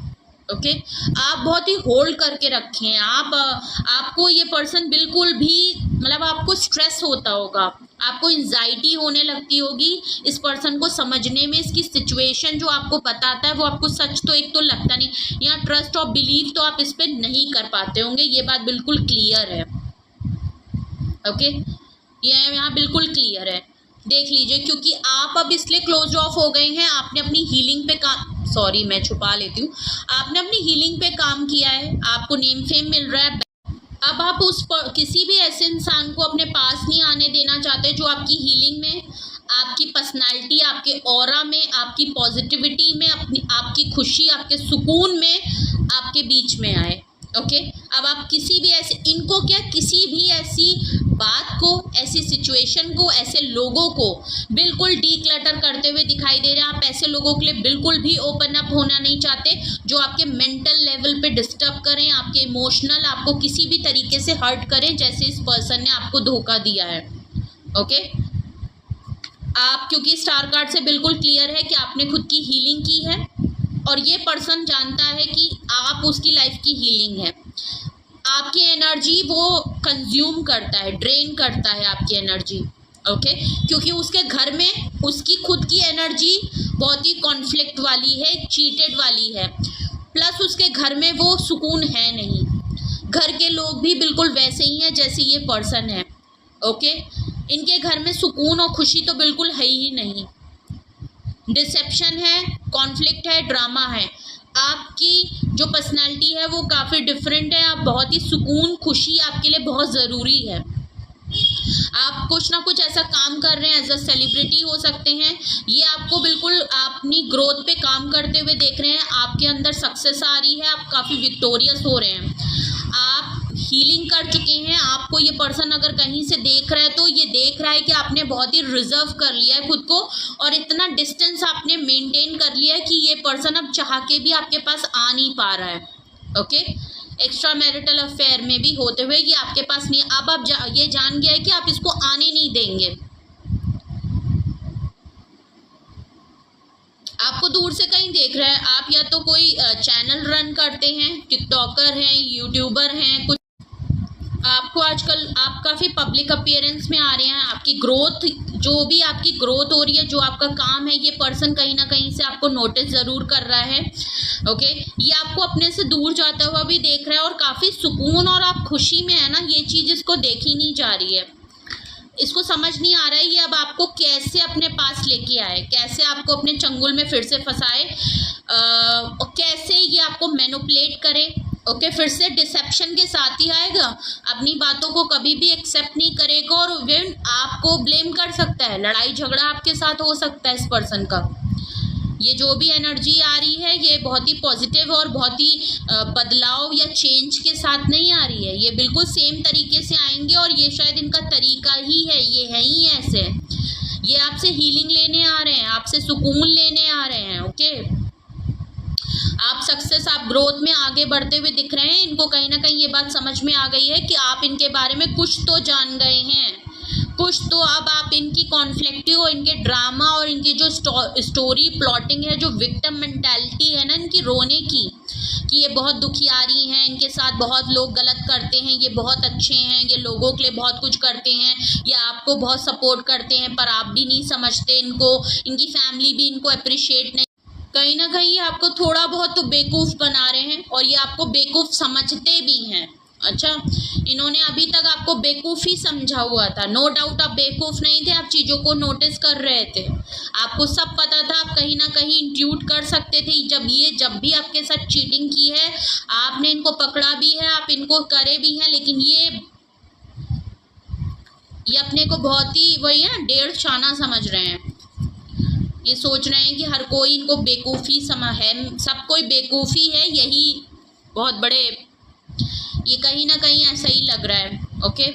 [SPEAKER 1] ओके, आप बहुत ही होल्ड करके रखे हैं, आपको ये पर्सन बिल्कुल भी, मतलब आपको स्ट्रेस होता होगा, आपको एंजाइटी होने लगती होगी इस पर्सन को समझने में, इसकी सिचुएशन जो आपको बताता है वो आपको सच तो एक तो लगता नहीं, या ट्रस्ट और बिलीव तो आप इस पर नहीं कर पाते होंगे, ये बात बिल्कुल क्लियर है। ओके, ये यहाँ बिल्कुल क्लियर है, देख लीजिए, क्योंकि आप अब इसलिए क्लोज ऑफ हो गए हैं, आपने अपनी हीलिंग पे मैं छुपा लेती हूँ, आपने अपनी हीलिंग पे काम किया है, आपको नेम फेम मिल रहा है। अब आप किसी भी ऐसे इंसान को अपने पास नहीं आने देना चाहते जो आपकी हीलिंग में, आपकी पर्सनालिटी, आपके ऑरा में, आपकी पॉजिटिविटी में, आपकी खुशी, आपके सुकून में, आपके बीच में आए। ओके, अब आप किसी भी किसी भी ऐसी बात को, ऐसी सिचुएशन को, ऐसे लोगों को बिल्कुल डीक्लटर करते हुए दिखाई दे रहे हैं। आप ऐसे लोगों के लिए बिल्कुल भी ओपन अप होना नहीं चाहते जो आपके मेंटल लेवल पे डिस्टर्ब करें, आपके इमोशनल, आपको किसी भी तरीके से हर्ट करें, जैसे इस पर्सन ने आपको धोखा दिया है। ओके, आप, क्योंकि स्टार कार्ड से बिल्कुल क्लियर है कि आपने खुद की हीलिंग की है और ये पर्सन जानता है कि आप उसकी लाइफ की हीलिंग है। आपकी एनर्जी वो कंज्यूम करता है, ड्रेन करता है आपकी एनर्जी। ओके, क्योंकि उसके घर में उसकी खुद की एनर्जी बहुत ही कॉन्फ्लिक्ट वाली है, चीटेड वाली है, प्लस उसके घर में वो सुकून है नहीं। घर के लोग भी बिल्कुल वैसे ही हैं जैसे ये पर्सन है। ओके, इनके घर में सुकून और खुशी तो बिल्कुल है ही नहीं, डिसेप्शन है, कॉन्फ्लिक्ट है, ड्रामा है। आपकी जो पर्सनालिटी है वो काफ़ी डिफरेंट है, आप बहुत ही सुकून, खुशी आपके लिए बहुत ज़रूरी है। आप कुछ ना कुछ ऐसा काम कर रहे हैं, एज अ सेलिब्रिटी हो सकते हैं, ये आपको बिल्कुल अपनी ग्रोथ पे काम करते हुए देख रहे हैं, आपके अंदर सक्सेस आ रही है, आप काफ़ी विक्टोरियस हो रहे हैं, आप हीलिंग कर चुके हैं। आपको ये पर्सन अगर कहीं से देख रहा है तो ये देख रहा है कि आपने बहुत ही रिजर्व कर लिया है खुद को, और इतना डिस्टेंस आपने मेंटेन कर लिया है कि ये पर्सन अब चाह के भी आपके पास आ नहीं पा रहा है। ओके, एक्स्ट्रा मैरिटल अफेयर में भी होते हुए ये आपके पास नहीं, अब आप ये जान गया है कि आप इसको आने नहीं देंगे। आपको दूर से कहीं देख रहा है, आप या तो कोई चैनल रन करते हैं, टिकटॉकर हैं, यूट्यूबर हैं, कुछ आपको आजकल आप काफ़ी पब्लिक अपीयरेंस में आ रहे हैं, आपकी ग्रोथ, जो भी आपकी ग्रोथ हो रही है, जो आपका काम है, ये पर्सन कहीं ना कहीं से आपको नोटिस ज़रूर कर रहा है। ओके, ये आपको अपने से दूर जाता हुआ भी देख रहा है, और काफ़ी सुकून और आप खुशी में है ना, ये चीज़ इसको देखी नहीं जा रही है, इसको समझ नहीं आ रहा है ये अब आपको कैसे अपने पास लेके आए, कैसे आपको अपने चंगुल में फिर से फंसाए, और कैसे ये आपको मैनिपुलेट करे। ओके, फिर से डिसेप्शन के साथ ही आएगा, अपनी बातों को कभी भी एक्सेप्ट नहीं करेगा, और इवन आपको ब्लेम कर सकता है, लड़ाई झगड़ा आपके साथ हो सकता है इस पर्सन का। ये जो भी एनर्जी आ रही है ये बहुत ही पॉजिटिव और बहुत ही बदलाव या चेंज के साथ नहीं आ रही है, ये बिल्कुल सेम तरीके से आएंगे, और ये शायद इनका तरीका ही है, ये है ही ऐसे। ये आपसे हीलिंग लेने आ रहे हैं, आपसे सुकून लेने आ रहे हैं। ओके, आप सक्सेस, आप ग्रोथ में आगे बढ़ते हुए दिख रहे हैं। इनको कहीं ना कहीं ये बात समझ में आ गई है कि आप इनके बारे में कुछ तो जान गए हैं, कुछ तो। अब आप इनकी कॉन्फ्लिक्टिव और इनके ड्रामा और इनकी जो स्टोरी प्लॉटिंग है, जो विक्टिम मेंटालिटी है ना इनकी रोने की, कि ये बहुत दुखियारी हैं, इनके साथ बहुत लोग गलत करते हैं, ये बहुत अच्छे हैं, ये लोगों के लिए बहुत कुछ करते हैं, ये आपको बहुत सपोर्ट करते हैं, पर आप भी नहीं समझते इनको, इनकी फैमिली भी इनको अप्रिशिएट नहीं। कहीं ना कहीं ये आपको थोड़ा बहुत तो बेवकूफ़ बना रहे हैं और ये आपको बेवकूफ़ समझते भी हैं। अच्छा, इन्होंने अभी तक आपको बेवकूफ़ ही समझा हुआ था। नो डाउट आप बेवकूफ़ नहीं थे, आप चीज़ों को नोटिस कर रहे थे, आपको सब पता था, आप कहीं ना कहीं इंट्यूट कर सकते थे। जब भी आपके साथ चीटिंग की है, आपने इनको पकड़ा भी है, आप इनको करे भी हैं, लेकिन ये अपने को बहुत ही वही है, डेढ़ शाना समझ रहे हैं। ये सोच रहे हैं कि हर कोई इनको बेवकूफ़ी है, सब कोई बेवकूफ़ी है, यही बहुत बड़े, ये कहीं ना कहीं ऐसा ही लग रहा है। ओके,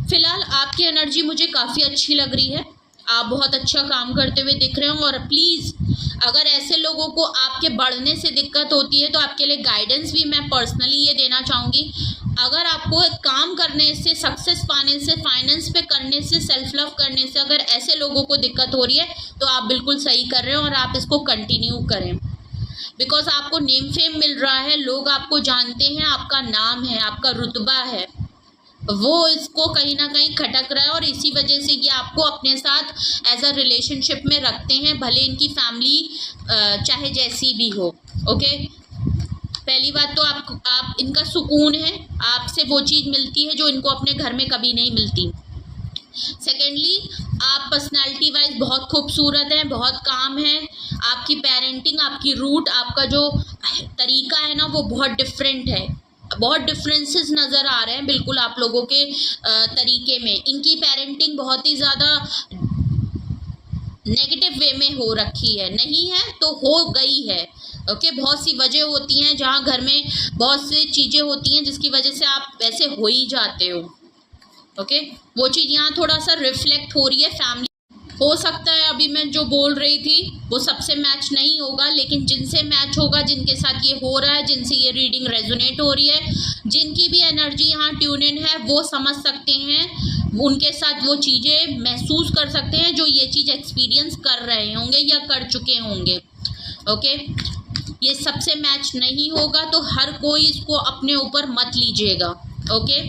[SPEAKER 1] फिलहाल आपकी एनर्जी मुझे काफ़ी अच्छी लग रही है, आप बहुत अच्छा काम करते हुए दिख रहे हो। और प्लीज़, अगर ऐसे लोगों को आपके बढ़ने से दिक्कत होती है तो आपके लिए गाइडेंस भी मैं पर्सनली ये देना चाहूँगी। अगर आपको एक काम करने से, सक्सेस पाने से, फाइनेंस पे करने से, सेल्फ लव करने से अगर ऐसे लोगों को दिक्कत हो रही है तो आप बिल्कुल सही कर रहे हो और आप इसको कंटिन्यू करें। बिकॉज आपको नेम फेम मिल रहा है, लोग आपको जानते हैं, आपका नाम है, आपका रुतबा है, वो इसको कहीं ना कहीं खटक रहा है और इसी वजह से ये आपको अपने साथ एज अ रिलेशनशिप में रखते हैं, भले इनकी फैमिली चाहे जैसी भी हो। ओके, पहली बात तो आप इनका सुकून है, आपसे वो चीज़ मिलती है जो इनको अपने घर में कभी नहीं मिलती। सेकेंडली, आप पर्सनालिटी वाइज बहुत खूबसूरत हैं, बहुत काम हैं, आपकी पेरेंटिंग, आपकी रूट, आपका जो तरीका है ना वो बहुत डिफरेंट है, बहुत डिफरेंसेस नज़र आ रहे हैं बिल्कुल आप लोगों के तरीके में। इनकी पेरेंटिंग बहुत ही ज़्यादा नेगेटिव वे में हो रखी है, नहीं है तो हो गई है। ओके, बहुत सी वजह होती हैं जहाँ घर में बहुत सी चीज़ें होती हैं जिसकी वजह से आप वैसे हो ही जाते हो। ओके, वो चीज़ यहाँ थोड़ा सा रिफ्लेक्ट हो रही है फैमिली। हो सकता है अभी मैं जो बोल रही थी वो सबसे मैच नहीं होगा, लेकिन जिनसे मैच होगा, जिनके साथ ये हो रहा है, जिनसे ये रीडिंग रेजोनेट हो रही है, जिनकी भी एनर्जी यहाँ ट्यून इन है, वो समझ सकते हैं, उनके साथ वो चीज़ें महसूस कर सकते हैं जो ये चीज़ एक्सपीरियंस कर रहे होंगे या कर चुके होंगे। ओके, ये सबसे मैच नहीं होगा तो हर कोई इसको अपने ऊपर मत लीजिएगा। ओके,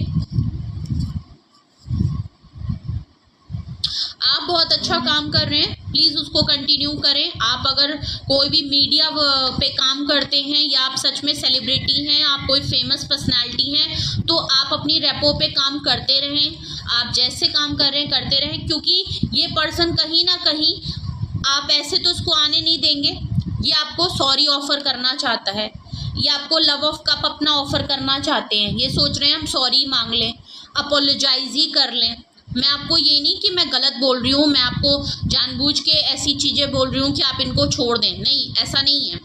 [SPEAKER 1] आप बहुत अच्छा काम कर रहे हैं, प्लीज़ उसको कंटिन्यू करें। आप अगर कोई भी मीडिया पे काम करते हैं या आप सच में सेलिब्रिटी हैं, आप कोई फेमस पर्सनालिटी हैं, तो आप अपनी रेपो पे काम करते रहें, आप जैसे काम कर रहे हैं करते रहें, क्योंकि ये पर्सन कहीं ना कहीं, आप ऐसे तो उसको आने नहीं देंगे, ये आपको सॉरी ऑफ़र करना चाहता है, ये आपको लव ऑफ कप अपना ऑफ़र करना चाहते हैं। ये सोच रहे हैं हम सॉरी मांग लें, अपोलोजाइज ही कर लें। मैं आपको ये नहीं कि मैं गलत बोल रही हूँ, मैं आपको जानबूझ के ऐसी चीज़ें बोल रही हूँ कि आप इनको छोड़ दें, नहीं, ऐसा नहीं है।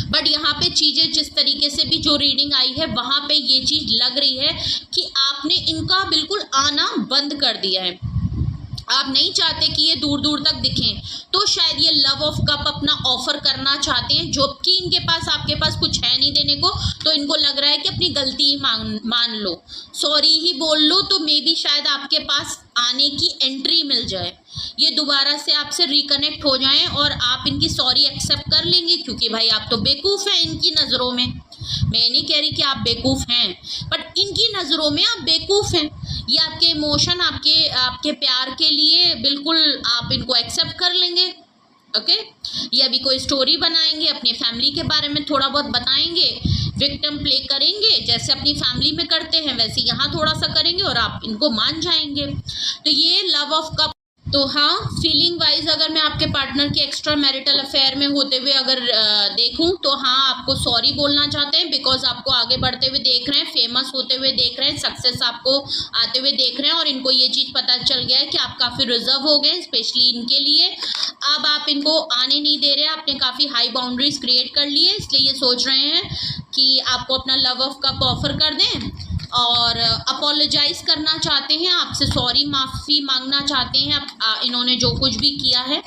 [SPEAKER 1] बट यहाँ पे चीज़ें जिस तरीके से भी जो रीडिंग आई है वहाँ पे ये चीज़ लग रही है कि आपने इनका बिल्कुल आना बंद कर दिया है, आप नहीं चाहते कि ये दूर दूर तक दिखें, तो शायद ये लव ऑफ कप अपना ऑफर करना चाहते हैं, जो कि इनके पास, आपके पास कुछ है नहीं देने को, तो इनको लग रहा है कि अपनी गलती ही मान लो, सॉरी ही बोल लो, तो मे बी शायद आपके पास आने की एंट्री मिल जाए, ये दोबारा से आपसे रिकनेक्ट हो जाएं और आप इनकी सॉरी एक्सेप्ट कर लेंगे, क्योंकि भाई आप तो बेवकूफ़ हैं इनकी नज़रों में। मैं नहीं कह रही कि आप बेवकूफ़ हैं, बट इनकी नज़रों में आप बेवकूफ़ हैं। ये आपके इमोशन, आपके प्यार के लिए बिल्कुल आप इनको एक्सेप्ट कर लेंगे। ओके, ये अभी कोई स्टोरी बनाएंगे, अपनी फैमिली के बारे में थोड़ा बहुत बताएंगे, विक्टिम प्ले करेंगे, जैसे अपनी फैमिली में करते हैं वैसे यहाँ थोड़ा सा करेंगे और आप इनको मान जाएंगे। तो ये लव ऑफ कप। तो हाँ, फीलिंग वाइज अगर मैं आपके पार्टनर के एक्स्ट्रा मैरिटल अफेयर में होते हुए अगर देखूं तो हाँ, आपको सॉरी बोलना चाहते हैं, बिकॉज आपको आगे बढ़ते हुए देख रहे हैं, फेमस होते हुए देख रहे हैं, सक्सेस आपको आते हुए देख रहे हैं, और इनको ये चीज़ पता चल गया है कि आप काफ़ी रिजर्व हो गए स्पेशली इनके लिए। अब आप इनको आने नहीं दे रहे, आपने काफ़ी हाई बाउंड्रीज क्रिएट कर ली है, इसलिए ये सोच रहे हैं कि आपको अपना लव ऑफ कप ऑफर कर दें, और अपोलोजाइज़ करना चाहते हैं आपसे, सॉरी माफ़ी मांगना चाहते हैं इन्होंने जो कुछ भी किया है।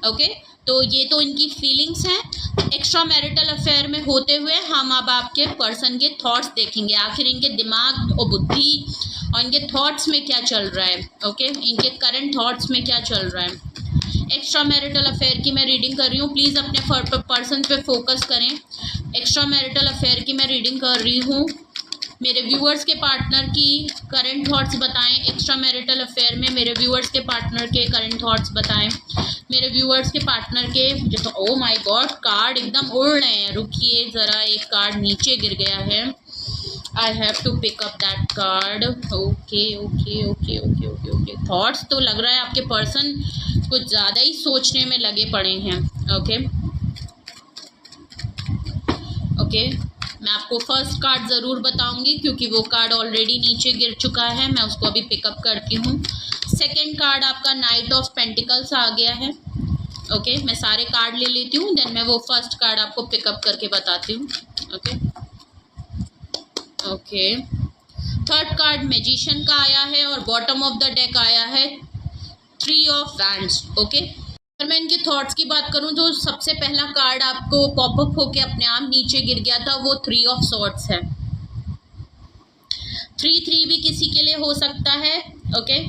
[SPEAKER 1] ओके, तो ये तो इनकी फीलिंग्स हैं। एक्स्ट्रा मैरिटल अफेयर में होते हुए हम अब आपके पर्सन के थॉट्स देखेंगे, आखिर इनके दिमाग और बुद्धि और इनके थॉट्स में क्या चल रहा है। ओके, इनके करंट थॉट्स में क्या चल रहा है। एक्स्ट्रा मैरिटल अफेयर की मैं रीडिंग कर रही हूँ, प्लीज़ अपने पर्सन पे फोकस करें। एक्स्ट्रा मैरिटल अफेयर की मैं रीडिंग कर रही हूँ। मेरे व्यूअर्स के पार्टनर की करंट थॉट्स बताएं। एक्स्ट्रा मैरिटल अफेयर में मेरे व्यूअर्स के पार्टनर के करंट थॉट्स बताएं। मेरे व्यूअर्स के पार्टनर के जैसे, ओ माय गॉड, कार्ड एकदम उड़ रहे हैं। रुकिए ज़रा, एक कार्ड नीचे गिर गया है। I have to pick up that card. Okay okay okay okay okay okay thoughts तो लग रहा है आपके पर्सन कुछ ज़्यादा ही सोचने में लगे पड़े हैं। ओके ओके, मैं आपको फर्स्ट कार्ड ज़रूर बताऊंगी क्योंकि वो कार्ड ऑलरेडी नीचे गिर चुका है, मैं उसको अभी पिकअप करती हूँ। सेकंड कार्ड आपका नाइट ऑफ पेंटिकल्स आ गया है। ओके, मैं सारे कार्ड ले लेती हूँ, देन मैं वो फर्स्ट कार्ड आपको पिकअप करके बताती हूँ। Okay okay, third card magician का आया है और बॉटम ऑफ द डेक आया है थ्री ऑफ वैंड्स। ओके, अगर मैं इनके थॉट्स की बात करूं तो सबसे पहला कार्ड आपको पॉपअप होके अपने आप नीचे गिर गया था, वो थ्री ऑफ सॉर्ड्स है। 3-3 भी किसी के लिए हो सकता है। ओके,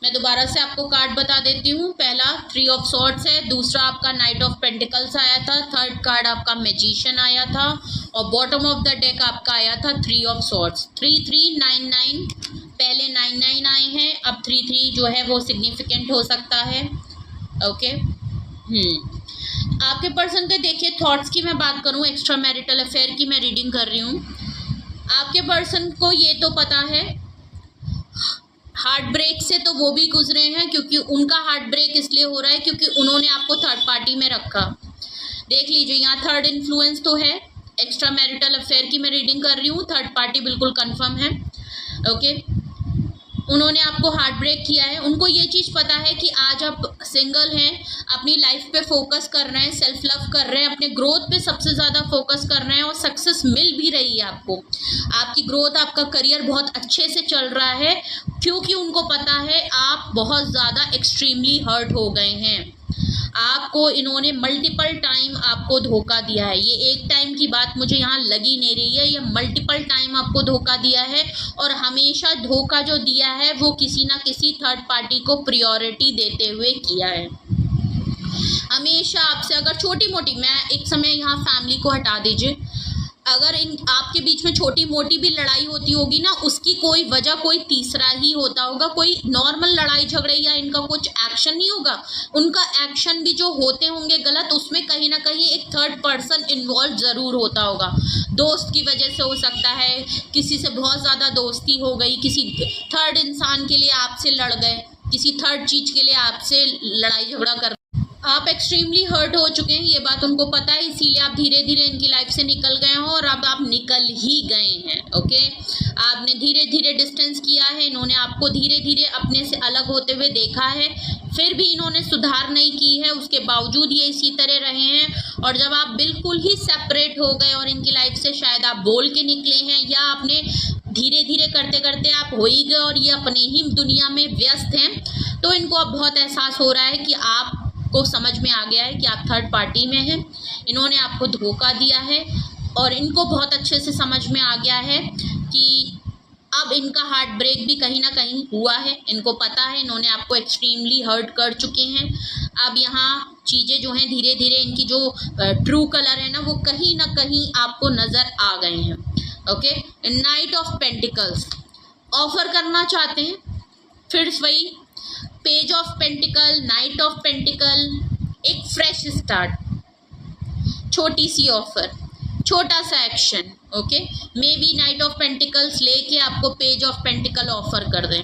[SPEAKER 1] मैं दोबारा से आपको कार्ड बता देती हूँ। पहला थ्री ऑफ सॉर्ड्स है, दूसरा आपका नाइट ऑफ पेंटिकल्स आया था, थर्ड कार्ड आपका मैजिशियन आया था और बॉटम ऑफ द डेक आपका आया था थ्री ऑफ सॉर्ड्स। 3-3-9-9, पहले 9-9 आए हैं, अब 3-3 जो है वो सिग्निफिकेंट हो सकता है। ओके आपके पर्सन के देखिए थॉट्स की मैं बात करूं, एक्स्ट्रा मैरिटल अफेयर की मैं रीडिंग कर रही हूं। आपके पर्सन को ये तो पता है हार्ट ब्रेक से तो वो भी गुजरे हैं, क्योंकि उनका हार्ट ब्रेक इसलिए हो रहा है क्योंकि उन्होंने आपको थर्ड पार्टी में रखा। देख लीजिए यहाँ थर्ड इन्फ्लुएंस तो है। एक्स्ट्रा मैरिटल अफेयर की मैं रीडिंग कर रही हूँ, थर्ड पार्टी बिल्कुल कंफर्म है। ओके, उन्होंने आपको हार्ट ब्रेक किया है। उनको ये चीज़ पता है कि आज आप सिंगल हैं, अपनी लाइफ पे फोकस कर रहे हैं, सेल्फ लव कर रहे हैं, अपने ग्रोथ पे सबसे ज़्यादा फोकस कर रहे हैं और सक्सेस मिल भी रही है आपको। आपकी ग्रोथ, आपका करियर बहुत अच्छे से चल रहा है क्योंकि उनको पता है आप बहुत ज़्यादा एक्सट्रीमली हर्ट हो गए हैं। आपको इन्होंने मल्टीपल टाइम आपको धोखा दिया है। ये एक टाइम की बात मुझे यहाँ लगी नहीं रही है, ये मल्टीपल टाइम आपको धोखा दिया है और हमेशा धोखा जो दिया है वो किसी ना किसी थर्ड पार्टी को प्रायोरिटी देते हुए किया है। हमेशा आपसे अगर छोटी मोटी, मैं एक समय यहाँ फैमिली को हटा दीजिए, अगर इन आपके बीच में छोटी मोटी भी लड़ाई होती होगी ना, उसकी कोई वजह कोई तीसरा ही होता होगा। कोई नॉर्मल लड़ाई झगड़े या इनका कुछ एक्शन नहीं होगा, उनका एक्शन भी जो होते होंगे गलत, उसमें कहीं ना कहीं एक थर्ड पर्सन इन्वॉल्व ज़रूर होता होगा। दोस्त की वजह से हो सकता है, किसी से बहुत ज़्यादा दोस्ती हो गई, किसी थर्ड इंसान के लिए आपसे लड़ गए, किसी थर्ड चीज़ के लिए आपसे लड़ाई झगड़ा कर, आप एक्सट्रीमली हर्ट हो चुके हैं, ये बात उनको पता है, इसीलिए आप धीरे धीरे इनकी लाइफ से निकल गए हो और अब आप निकल ही गए हैं। ओके, आपने धीरे धीरे डिस्टेंस किया है, इन्होंने आपको धीरे धीरे अपने से अलग होते हुए देखा है, फिर भी इन्होंने सुधार नहीं की है, उसके बावजूद ये इसी तरह रहे हैं। और जब आप बिल्कुल ही सेपरेट हो गए और इनकी लाइफ से शायद आप बोल के निकले हैं या आपने धीरे धीरे करते करते आप हो ही गए और ये अपने ही दुनिया में व्यस्त हैं, तो इनको अब बहुत एहसास हो रहा है कि आप को समझ में आ गया है कि आप थर्ड पार्टी में हैं, इन्होंने आपको धोखा दिया है और इनको बहुत अच्छे से समझ में आ गया है कि अब इनका हार्ट ब्रेक भी कहीं ना कहीं हुआ है। इनको पता है इन्होंने आपको एक्सट्रीमली हर्ट कर चुके हैं। अब यहाँ चीज़ें जो हैं धीरे धीरे इनकी जो ट्रू कलर है ना, वो कहीं ना कहीं आपको नज़र आ गए हैं। Okay, night of pentacles offer करना चाहते हैं, फिर वही page of pentacle, night of pentacle, एक फ्रेश स्टार्ट, छोटी सी ऑफर, छोटा सा action. Okay, may be night of pentacles लेके आपको पेज ऑफ पेंटिकल ऑफर कर दें,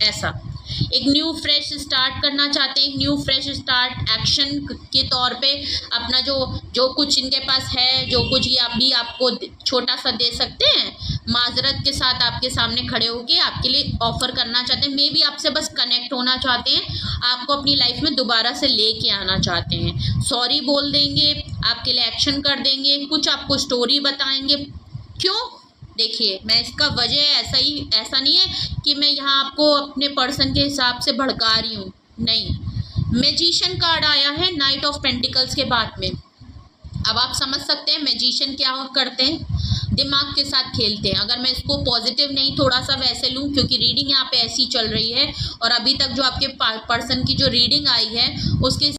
[SPEAKER 1] ऐसा एक न्यू फ्रेश स्टार्ट करना चाहते हैं। एक न्यू फ्रेश स्टार्ट एक्शन के तौर पे अपना जो कुछ इनके पास है, जो कुछ ये आप भी आपको छोटा सा दे सकते हैं, माजरत के साथ आपके सामने खड़े होके आपके लिए ऑफर करना चाहते हैं। मे बी आपसे बस कनेक्ट होना चाहते हैं, आपको अपनी लाइफ में दोबारा से लेके आना चाहते हैं। सॉरी बोल देंगे, आपके लिए एक्शन कर देंगे, कुछ आपको स्टोरी बताएंगे। क्यों? देखिए, मैं इसका वजह ऐसा नहीं है कि मैं यहाँ आपको अपने पर्सन के हिसाब से भड़का रही हूँ, नहीं। मैजिशियन कार्ड आया है नाइट ऑफ पेंटिकल्स के बाद में। अब आप समझ सकते हैं मैजिशियन क्या करते हैं, दिमाग के साथ खेलते हैं। अगर मैं इसको पॉजिटिव नहीं थोड़ा सा वैसे लूँ, क्योंकि रीडिंग यहाँ पे ऐसी चल रही है और अभी तक जो आपके पर्सन की जो रीडिंग आई है उसके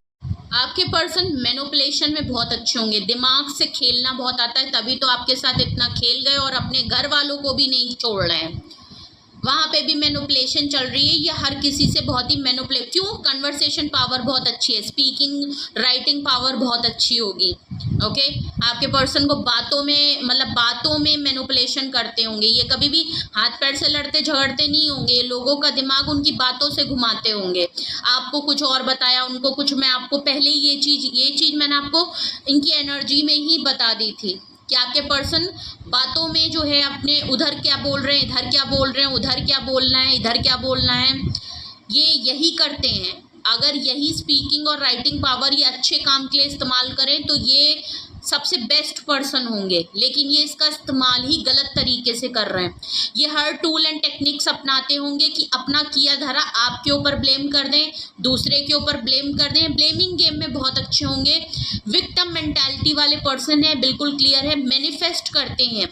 [SPEAKER 1] आपके पर्सन मैनिपुलेशन में बहुत अच्छे होंगे, दिमाग से खेलना बहुत आता है, तभी तो आपके साथ इतना खेल गए और अपने घर वालों को भी नहीं छोड़ रहे हैं। वहाँ पे भी मैनिपुलेशन चल रही है, ये हर किसी से बहुत ही मैनिपुलेट, क्यों? कन्वर्सेशन पावर बहुत अच्छी है, स्पीकिंग राइटिंग पावर बहुत अच्छी होगी। ओके, आपके पर्सन को बातों में मैनिपुलेशन करते होंगे, ये कभी भी हाथ पैर से लड़ते झगड़ते नहीं होंगे, लोगों का दिमाग उनकी बातों से घुमाते होंगे। आपको कुछ और बताया, उनको कुछ, मैं आपको पहले ही ये चीज़ मैंने आपको इनकी एनर्जी में ही बता दी थी कि आपके पर्सन बातों में जो है अपने उधर क्या बोल रहे हैं, इधर क्या बोल रहे हैं, उधर क्या बोलना है, इधर क्या बोलना है, ये यही करते हैं। अगर यही स्पीकिंग और राइटिंग पावर ये अच्छे काम के लिए इस्तेमाल करें तो ये सबसे बेस्ट पर्सन होंगे, लेकिन ये इसका इस्तेमाल ही गलत तरीके से कर रहे हैं। ये हर टूल एंड टेक्निक्स अपनाते होंगे कि अपना किया धरा आपके ऊपर ब्लेम कर दें, दूसरे के ऊपर ब्लेम कर दें। ब्लेमिंग गेम में बहुत अच्छे होंगे, विक्टिम मेंटालिटी वाले पर्सन है, बिल्कुल क्लियर है, मैनिफेस्ट करते हैं।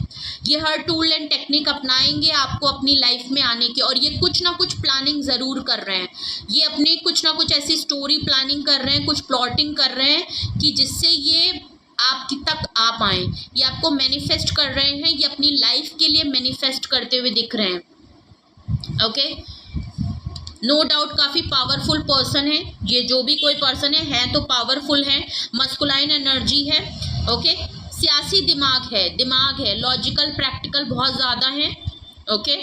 [SPEAKER 1] ये हर टूल एंड टेक्निक अपनाएंगे आपको अपनी लाइफ में आने की, और ये कुछ ना कुछ प्लानिंग ज़रूर कर रहे हैं। ये अपने कुछ ना कुछ ऐसी स्टोरी प्लानिंग कर रहे हैं, कुछ प्लॉटिंग कर रहे हैं कि जिससे ये आपकी तक आ पाए। ये आपको मैनिफेस्ट कर रहे हैं, ये अपनी लाइफ के लिए मैनिफेस्ट करते हुए दिख रहे हैं। ओके, नो डाउट काफ़ी पावरफुल पर्सन है ये, जो भी कोई पर्सन है तो पावरफुल है, मस्कुलाइन एनर्जी है। ओके, सियासी दिमाग है, लॉजिकल प्रैक्टिकल बहुत ज़्यादा है। ओके,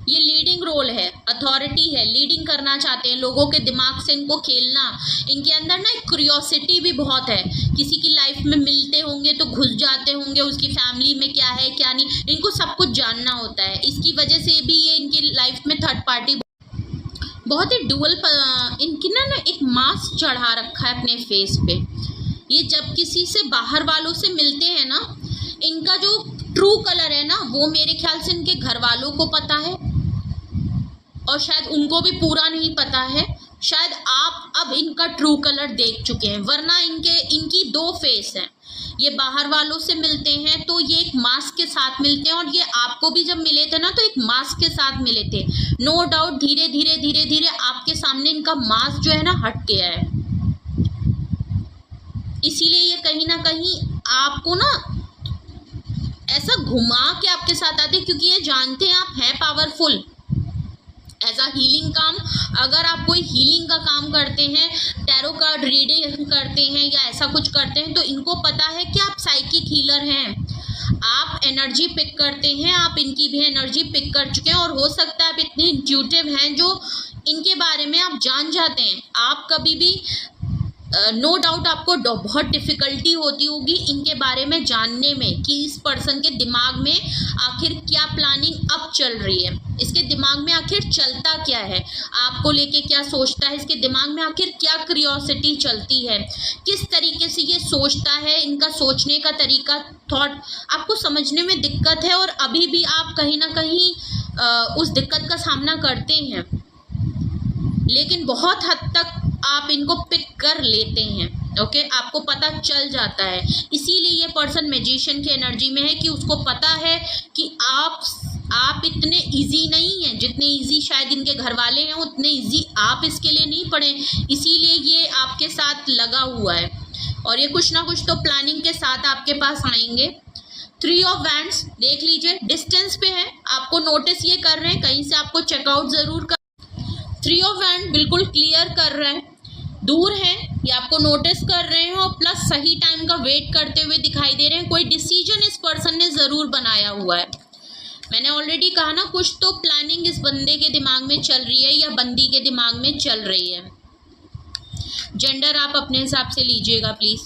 [SPEAKER 1] ये लीडिंग रोल है, अथॉरिटी है, लीडिंग करना चाहते हैं, लोगों के दिमाग से इनको खेलना। इनके अंदर ना एक क्यूरियोसिटी भी बहुत है, किसी की लाइफ में मिलते होंगे तो घुस जाते होंगे, उसकी फैमिली में क्या है क्या नहीं, इनको सब कुछ जानना होता है। इसकी वजह से भी ये इनकी लाइफ में थर्ड पार्टी बहुत ही डुअल, इनकी ना एक मास्क चढ़ा रखा है अपने फेस पे। ये जब किसी से बाहर वालों से मिलते हैं ना, इनका जो ट्रू कलर है ना वो मेरे ख्याल से इनके घर वालों को पता है और शायद उनको भी पूरा नहीं पता है। शायद आप अब इनका ट्रू कलर देख चुके हैं, वरना इनकी दो फेस हैं। ये बाहर वालों से मिलते हैं तो ये एक मास्क के साथ मिलते हैं, और ये आपको भी जब मिले थे ना तो एक मास्क के साथ मिले थे। नो डाउट धीरे धीरे आपके सामने इनका मास्क जो है ना हट गया है, इसीलिए ये कहीं ना कहीं आपको ना ऐसा घुमा के आपके साथ आते, क्योंकि ये जानते हैं आप हैं पावरफुल। एज अ हीलिंग काम, अगर आप कोई हीलिंग का काम करते हैं, टैरो कार्ड रीडिंग करते हैं या ऐसा कुछ करते हैं, तो इनको पता है कि आप साइकिक हीलर हैं, आप एनर्जी पिक करते हैं, आप इनकी भी एनर्जी पिक कर चुके हैं, और हो सकता है आप इतने इंट्यूटिव हैं जो इनके बारे में आप जान जाते हैं। आप कभी भी नो डाउट आपको बहुत डिफ़िकल्टी होती होगी इनके बारे में जानने में कि इस पर्सन के दिमाग में आखिर क्या प्लानिंग अब चल रही है, इसके दिमाग में आखिर चलता क्या है, आपको लेके क्या सोचता है, इसके दिमाग में आखिर क्या क्यूरियोसिटी चलती है, किस तरीके से ये सोचता है, इनका सोचने का तरीका, थॉट आपको समझने में दिक्कत है, और अभी भी आप कहीं ना कहीं उस दिक्कत का सामना करते हैं, लेकिन बहुत हद तक आप इनको पिक कर लेते हैं। ओके, आपको पता चल जाता है। इसीलिए ये पर्सन मैजिशियन की एनर्जी में है कि उसको पता है कि आप इतने इजी नहीं हैं, जितने इजी शायद इनके घर वाले हैं उतने इजी आप इसके लिए नहीं पड़े, इसीलिए ये आपके साथ लगा हुआ है, और ये कुछ ना कुछ तो प्लानिंग के साथ आपके पास आएंगे। 3 ऑफ वैंड्स देख लीजिए, डिस्टेंस पे है, आपको नोटिस ये कर रहे हैं, कहीं से आपको चेकआउट ज़रूर कर। 3 ऑफ वैंड बिल्कुल क्लियर कर रहा है, दूर है, ये आपको नोटिस कर रहे हैं, और प्लस सही टाइम का वेट करते हुए दिखाई दे रहे हैं। कोई डिसीजन इस पर्सन ने ज़रूर बनाया हुआ है। मैंने ऑलरेडी कहा ना, कुछ तो प्लानिंग इस बंदे के दिमाग में चल रही है या बंदी के दिमाग में चल रही है। जेंडर आप अपने हिसाब से लीजिएगा प्लीज़।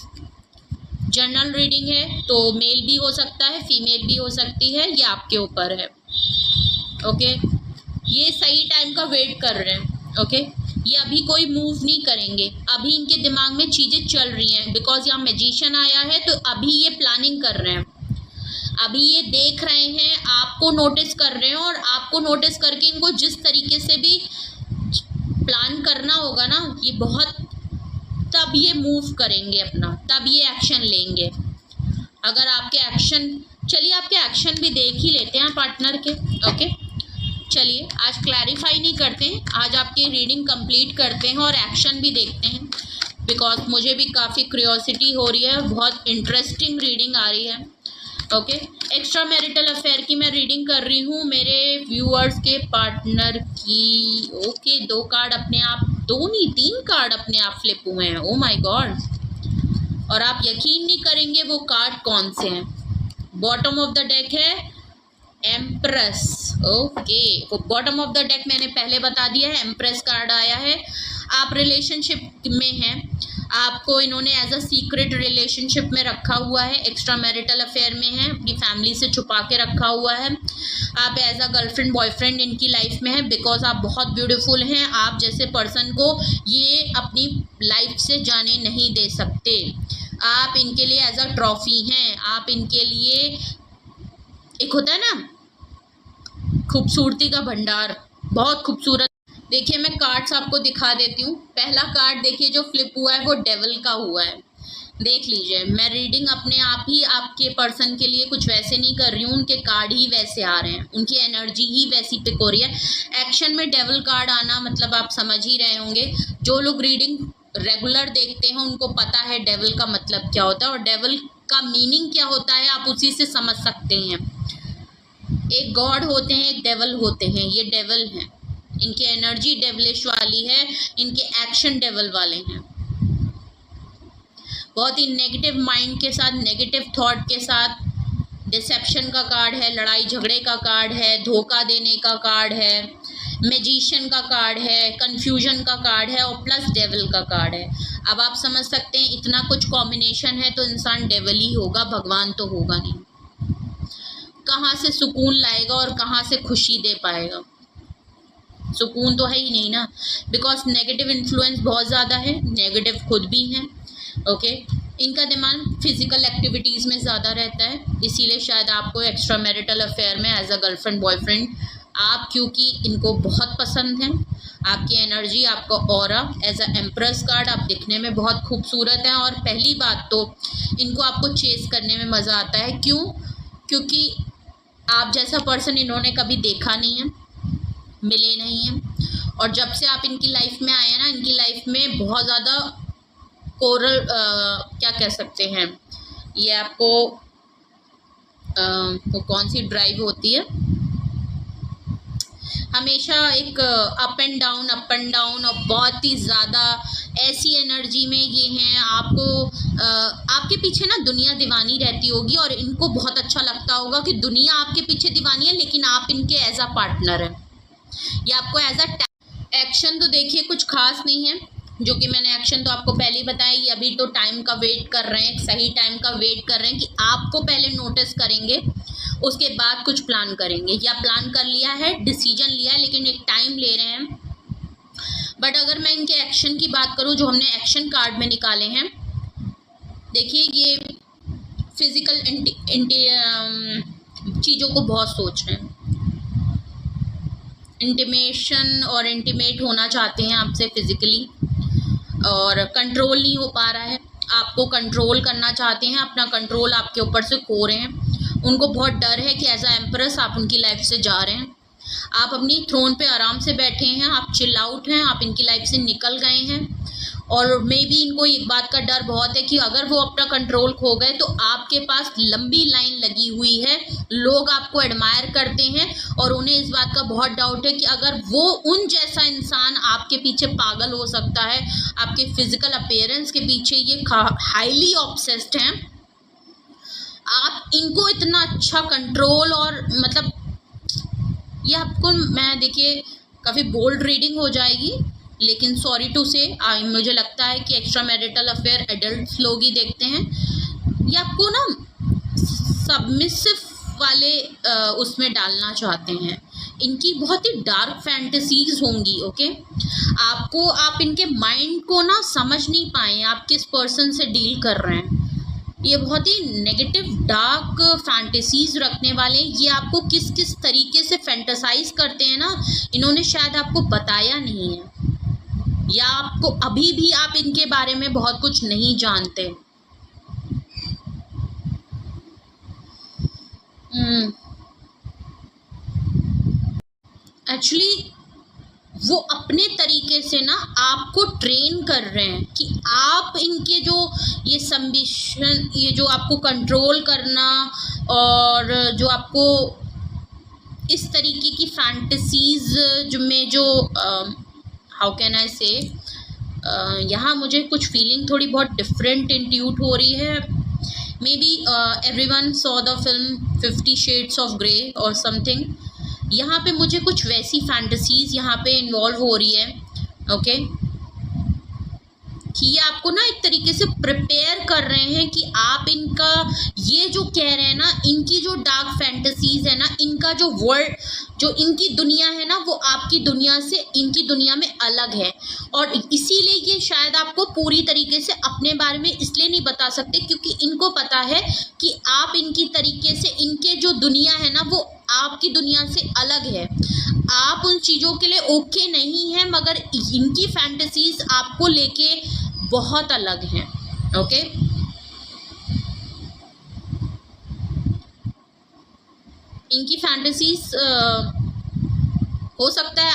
[SPEAKER 1] जनरल रीडिंग है तो मेल भी हो सकता है, फीमेल भी हो सकती है, ये आपके ऊपर है। ओके, ये सही टाइम का वेट कर रहे हैं। ओके, ये अभी कोई मूव नहीं करेंगे, अभी इनके दिमाग में चीज़ें चल रही हैं, बिकॉज यहाँ मैजिशियन आया है तो अभी ये प्लानिंग कर रहे हैं, अभी ये देख रहे हैं, आपको नोटिस कर रहे हैं, और आपको नोटिस करके इनको जिस तरीके से भी प्लान करना होगा ना, ये बहुत, तब ये मूव करेंगे अपना, तब ये एक्शन लेंगे। अगर आपके एक्शन, चलिए आपके एक्शन भी देख ही लेते हैं पार्टनर के। ओके, चलिए आज क्लैरिफाई नहीं करते हैं, आज आपकी रीडिंग कंप्लीट करते हैं और एक्शन भी देखते हैं, बिकॉज मुझे भी काफ़ी क्यूरियोसिटी हो रही है, बहुत इंटरेस्टिंग रीडिंग आ रही है। ओके, एक्स्ट्रा मैरिटल अफेयर की मैं रीडिंग कर रही हूँ मेरे व्यूअर्स के पार्टनर की। ओके, 2 कार्ड अपने आप, 2 नहीं 3 कार्ड अपने आप फ्लिप हुए हैं। ओ माय गॉड, और आप यकीन नहीं करेंगे वो कार्ड कौन से हैं। बॉटम ऑफ द डेक है एम्प्रेस। ओके, वो बॉटम ऑफ द डेक मैंने पहले बता दिया है, एम्प्रेस कार्ड आया है। आप रिलेशनशिप में हैं, आपको इन्होंने एज अ सीक्रेट रिलेशनशिप में रखा हुआ है, एक्स्ट्रा मैरिटल अफेयर में है, अपनी फैमिली से छुपा के रखा हुआ है। आप एज अ गर्लफ्रेंड बॉयफ्रेंड इनकी लाइफ में है, बिकॉज आप बहुत ब्यूटीफुल हैं। आप जैसे पर्सन को ये अपनी लाइफ से जाने नहीं दे सकते। आप इनके लिए एज अ ट्रॉफी हैं, आप इनके लिए, एक होता है ना खूबसूरती का भंडार, बहुत खूबसूरत। देखिए मैं कार्ड्स आपको दिखा देती हूँ। पहला कार्ड देखिए जो फ्लिप हुआ है वो डेविल का हुआ है, देख लीजिए। मैं रीडिंग अपने आप ही आपके पर्सन के लिए कुछ वैसे नहीं कर रही हूँ, उनके कार्ड ही वैसे आ रहे हैं, उनकी एनर्जी ही वैसी पिक हो रही है। एक्शन में डेविल कार्ड आना मतलब आप समझ ही रहे होंगे, जो लोग रीडिंग रेगुलर देखते हैं उनको पता है डेविल का मतलब क्या होता है और डेविल का मीनिंग क्या होता है, आप उसी से समझ सकते हैं। एक गॉड होते हैं, एक डेविल होते हैं, ये डेविल हैं, इनकी एनर्जी डेविलिश वाली है, इनके एक्शन डेविल वाले हैं। बहुत ही नेगेटिव माइंड के साथ, नेगेटिव थॉट के साथ। डिसेप्शन का कार्ड है, लड़ाई झगड़े का कार्ड है, धोखा देने का कार्ड है, मैजिशियन का कार्ड है, कंफ्यूजन का कार्ड है और प्लस डेविल का कार्ड है। अब आप समझ सकते हैं इतना कुछ कॉम्बिनेशन है तो इंसान डेविल ही होगा, भगवान तो होगा नहीं। कहाँ से सुकून लाएगा और कहाँ से खुशी दे पाएगा? सुकून तो है ही नहीं ना, बिकॉज नेगेटिव इन्फ्लुएंस बहुत ज़्यादा है, नेगेटिव खुद भी हैं। ओके, इनका दिमाग फिजिकल एक्टिविटीज़ में ज़्यादा रहता है, इसीलिए शायद आपको एक्स्ट्रा मैरिटल अफेयर में एज अ गर्लफ्रेंड बॉयफ्रेंड आप, क्योंकि इनको बहुत पसंद हैं, आपकी एनर्जी, आपका aura. As a empress card आप दिखने में बहुत खूबसूरत हैं, और पहली बात तो इनको आपको चेस करने में मज़ा आता है। क्यों? क्योंकि आप जैसा पर्सन इन्होंने कभी देखा नहीं है, मिले नहीं हैं, और जब से आप इनकी लाइफ में आए हैं ना, इनकी लाइफ में बहुत ज़्यादा कोरल क्या कह सकते हैं, ये आपको तो कौन सी ड्राइव होती है, हमेशा एक अप एंड डाउन, और बहुत ही ज़्यादा ऐसी एनर्जी में ये हैं। आपको आपके पीछे ना दुनिया दीवानी रहती होगी, और इनको बहुत अच्छा लगता होगा कि दुनिया आपके पीछे दीवानी है, लेकिन आप इनके एज अ पार्टनर हैं। या आपको एज अ एक्शन तो देखिए कुछ खास नहीं है, जो कि मैंने एक्शन तो आपको पहले ही बताया। ये अभी तो टाइम का वेट कर रहे हैं, सही टाइम का वेट कर रहे हैं कि आपको पहले नोटिस करेंगे, उसके बाद कुछ प्लान करेंगे, या प्लान कर लिया है, डिसीजन लिया है, लेकिन एक टाइम ले रहे हैं। बट अगर मैं इनके एक्शन की बात करूं, जो हमने एक्शन कार्ड में निकाले हैं, देखिए ये फिजिकल चीज़ों को बहुत सोच रहे हैं, इंटीमेशन और इंटीमेट होना चाहते हैं आपसे फिजिकली, और कंट्रोल नहीं हो पा रहा है, आपको कंट्रोल करना चाहते हैं, अपना कंट्रोल आपके ऊपर से खो रहे हैं। उनको बहुत डर है कि एज अ एम्प्रेस आप उनकी लाइफ से जा रहे हैं, आप अपनी थ्रोन पे आराम से बैठे हैं, आप चिल आउट हैं, आप इनकी लाइफ से निकल गए हैं। और मे बी इनको एक बात का डर बहुत है कि अगर वो अपना कंट्रोल खो गए तो आपके पास लंबी लाइन लगी हुई है, लोग आपको एडमायर करते हैं, और उन्हें इस बात का बहुत डाउट है कि अगर वो उन जैसा इंसान आपके पीछे पागल हो सकता है, आपके फिजिकल अपीयरेंस के पीछे ये हाईली ऑब्सेस्ड हैं। आप इनको इतना अच्छा कंट्रोल, और मतलब ये आपको, मैं देखिए काफ़ी बोल्ड रीडिंग हो जाएगी, लेकिन सॉरी टू से मुझे लगता है कि एक्स्ट्रा मैरिटल अफेयर एडल्ट लोग ही देखते हैं। ये आपको ना सबमिसिव वाले उसमें डालना चाहते हैं इनकी बहुत ही डार्क फैंटेसीज होंगी। ओके, आप इनके माइंड को ना समझ नहीं पाए आप किस पर्सन से डील कर रहे हैं। ये बहुत ही नेगेटिव डार्क फैंटेसीज रखने वाले। ये आपको किस किस तरीके से फैंटेसाइज करते हैं ना, इन्होंने शायद आपको बताया नहीं है, या आपको अभी भी आप इनके बारे में बहुत कुछ नहीं जानते। एक्चुअली वो अपने तरीके से ना आपको ट्रेन कर रहे हैं कि आप इनके जो ये संबिशन, ये जो आपको कंट्रोल करना और जो आपको इस तरीके की फैंटेसीज जो में जो हाउ कैन आई से, यहाँ मुझे कुछ फीलिंग थोड़ी बहुत डिफरेंट इंट्यूट हो रही है। May be everyone saw the film 50 shades of grey और समथिंग। यहाँ पे मुझे कुछ वैसी फैंटेसीज यहाँ पे इन्वॉल्व हो रही है। ओके, कि ये आपको ना एक तरीके से प्रिपेयर कर रहे हैं कि आप इनका ये जो कह रहे हैं ना, इनकी जो डार्क फैंटेसीज है ना, इनका जो वर्ल्ड, जो इनकी दुनिया है ना, वो आपकी दुनिया से, इनकी दुनिया में अलग है। और इसीलिए ये शायद आपको पूरी तरीके से अपने बारे में इसलिए नहीं बता सकते क्योंकि इनको पता है कि आप इनकी तरीके से, इनके जो दुनिया है ना वो आपकी दुनिया से अलग है। आप उन चीज़ों के लिए ओके नहीं है, मगर इनकी फैंटेसीज आपको लेके बहुत अलग हैं। ओके, इनकी फैंटेसीज हो सकता है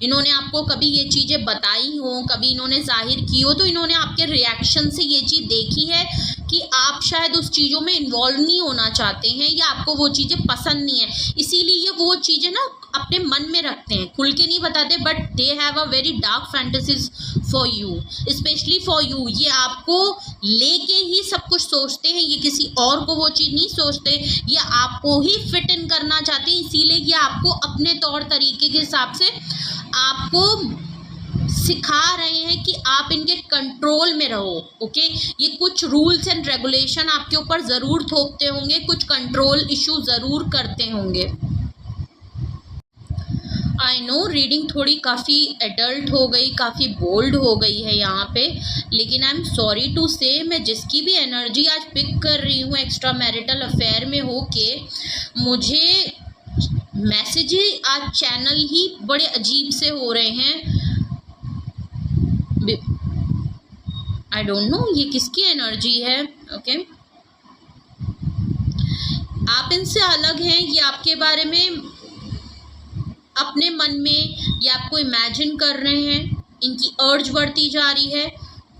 [SPEAKER 1] इन्होंने आपको कभी ये चीज़ें बताई हो, कभी इन्होंने जाहिर की हो, तो इन्होंने आपके रिएक्शन से ये चीज़ देखी है कि आप शायद उस चीज़ों में इन्वॉल्व नहीं होना चाहते हैं या आपको वो चीज़ें पसंद नहीं है, इसीलिए ये वो चीज़ें ना अपने मन में रखते हैं, खुल के नहीं बताते, but they have a very dark fantasies for you, specially for you. ये आपको लेके ही सब कुछ सोचते हैं, ये किसी और को वो चीज़ नहीं सोचते, ये आपको ही फिट इन करना चाहते हैं, इसीलिए ये आपको अपने तौर तरीके के हिसाब से आपको सिखा रहे हैं कि आप इनके कंट्रोल में रहो। ओके, ये कुछ रूल्स एंड रेगुलेशन आपके ऊपर ज़रूर थोपते होंगे, कुछ कंट्रोल इशू ज़रूर करते होंगे। आई नो रीडिंग थोड़ी काफ़ी एडल्ट हो गई, काफ़ी बोल्ड हो गई है यहाँ पे, लेकिन आई एम सॉरी टू से, मैं जिसकी भी एनर्जी आज पिक कर रही हूँ एक्स्ट्रा मैरिटल अफेयर में होके, मुझे मैसेज ही आज चैनल ही बड़े अजीब से हो रहे हैं। आई डोंट नो ये किसकी एनर्जी है। ओके, आप इनसे अलग हैं, ये आपके बारे में अपने मन में ये आपको इमेजिन कर रहे हैं, इनकी अर्ज बढ़ती जा रही है,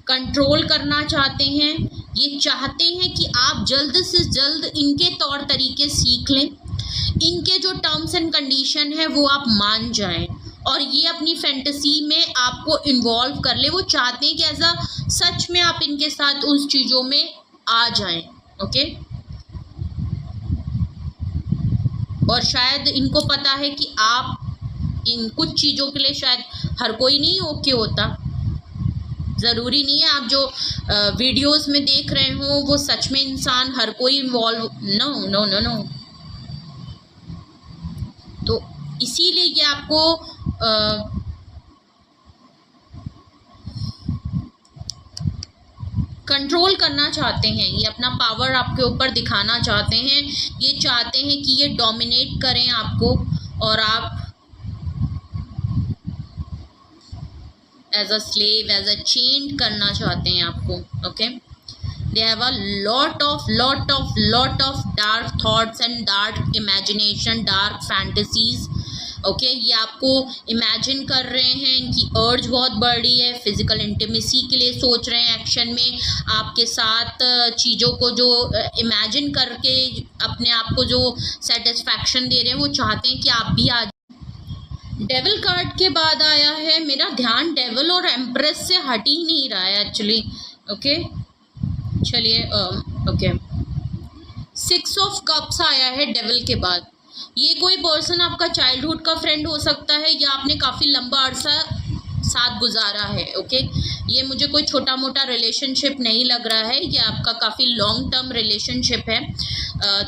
[SPEAKER 1] कंट्रोल करना चाहते हैं, ये चाहते हैं कि आप जल्द से जल्द इनके तौर तरीके सीख लें, इनके जो टर्म्स एंड कंडीशन है वो आप मान जाएं और ये अपनी फैंटेसी में आपको इन्वॉल्व कर ले। वो चाहते हैं कि ऐसा सच में आप इनके साथ उस चीज़ों में आ जाएं। ओके, और शायद इनको पता है कि आप इन कुछ चीज़ों के लिए शायद हर कोई नहीं ओके होता, ज़रूरी नहीं है आप जो वीडियोस में देख रहे हो वो सच में इंसान हर कोई involve, no no no no. तो इसीलिए ये आपको कंट्रोल करना चाहते हैं, ये अपना पावर आपके ऊपर दिखाना चाहते हैं, ये चाहते हैं कि ये डोमिनेट करें आपको और आप as a slave, as a chain करना चाहते हैं आपको। Okay, they have a lot of dark thoughts and dark imagination, dark fantasies. Okay, ये आपको इमेजिन कर रहे हैं, इनकी अर्ज बहुत बढ़ रही है, फिजिकल इंटीमेसी के लिए सोच रहे हैं, एक्शन में आपके साथ चीज़ों को जो इमेजिन करके अपने आप को जो सेटिस्फैक्शन दे रहे हैं, वो चाहते हैं कि आप भी आ। डेविल कार्ड के बाद आया है, मेरा ध्यान डेविल और एम्प्रेस से हट ही नहीं रहा है एक्चुअली। ओके, चलिए, ओके, 6 ऑफ कप्स आया है डेविल के बाद। ये कोई पर्सन आपका चाइल्डहुड का फ्रेंड हो सकता है या आपने काफ़ी लंबा अरसा साथ गुजारा है। ओके, ये मुझे कोई छोटा मोटा रिलेशनशिप नहीं लग रहा है, ये आपका काफ़ी लॉन्ग टर्म रिलेशनशिप है।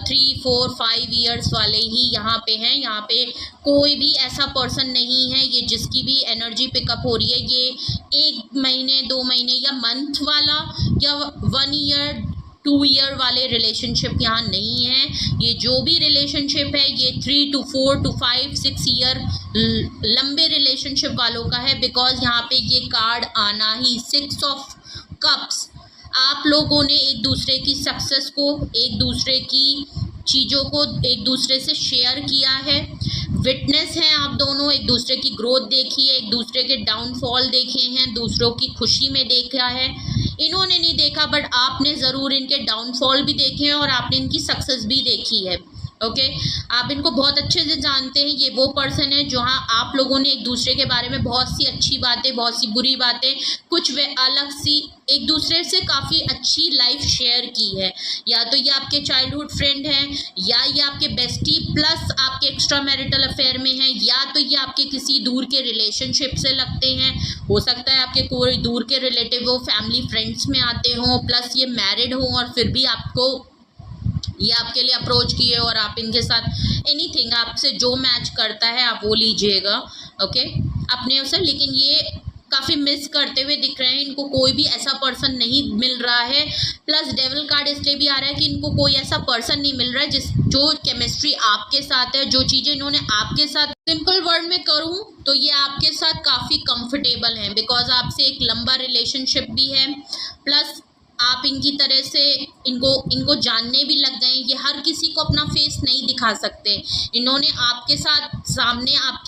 [SPEAKER 1] 3, 4, 5 ईयर्स वाले ही यहाँ पे हैं। यहाँ पे कोई भी ऐसा पर्सन नहीं है, ये जिसकी भी एनर्जी पिकअप हो रही है, ये 1 महीने 2 महीने या मंथ वाला या 1 ईयर 2 ईयर वाले रिलेशनशिप यहाँ नहीं है। ये जो भी रिलेशनशिप है ये 3 to 4 to 5 6 ईयर लंबे रिलेशनशिप वालों का है। बिकॉज यहाँ पे ये कार्ड आना ही 6 ऑफ कप्स, आप लोगों ने एक दूसरे की सक्सेस को, एक दूसरे की चीज़ों को एक दूसरे से शेयर किया है। विटनेस हैं आप दोनों, एक दूसरे की ग्रोथ देखी है, एक दूसरे के डाउनफॉल देखे हैं, दूसरों की खुशी में देखा है। इन्होंने नहीं देखा बट आपने ज़रूर इनके डाउनफॉल भी देखे हैं और आपने इनकी सक्सेस भी देखी है। ओके, आप इनको बहुत अच्छे से जानते हैं। ये वो पर्सन है जहाँ आप लोगों ने एक दूसरे के बारे में बहुत सी अच्छी बातें, बहुत सी बुरी बातें, कुछ वे अलग सी एक दूसरे से काफ़ी अच्छी लाइफ शेयर की है। या तो ये आपके चाइल्डहुड फ्रेंड हैं, या ये आपके बेस्टी प्लस आपके एक्स्ट्रा मैरिटल अफेयर में हैं, या तो ये आपके किसी दूर के रिलेशनशिप से लगते हैं। हो सकता है आपके कोई दूर के रिलेटिव हो, फैमिली फ्रेंड्स में आते हों, प्लस ये मैरिड हो और फिर भी आपको ये आपके लिए अप्रोच किए और आप इनके साथ एनीथिंग, आपसे जो मैच करता है आप वो लीजिएगा। ओके, अपने उसे, लेकिन ये काफ़ी मिस करते हुए दिख रहे हैं। इनको कोई भी ऐसा पर्सन नहीं मिल रहा है। प्लस डेविल कार्ड इसलिए भी आ रहा है कि इनको कोई ऐसा पर्सन नहीं मिल रहा है जो केमिस्ट्री आपके साथ है, जो चीज़ें इन्होंने आपके साथ, सिंपल वर्ड में करूँ तो ये आपके साथ काफ़ी कंफर्टेबल हैं। बिकॉज आपसे एक लंबा रिलेशनशिप भी है, प्लस आप इनकी तरह से इनको जानने भी लग गए। ये हर किसी को अपना फेस नहीं दिखा सकते। इन्होंने आपके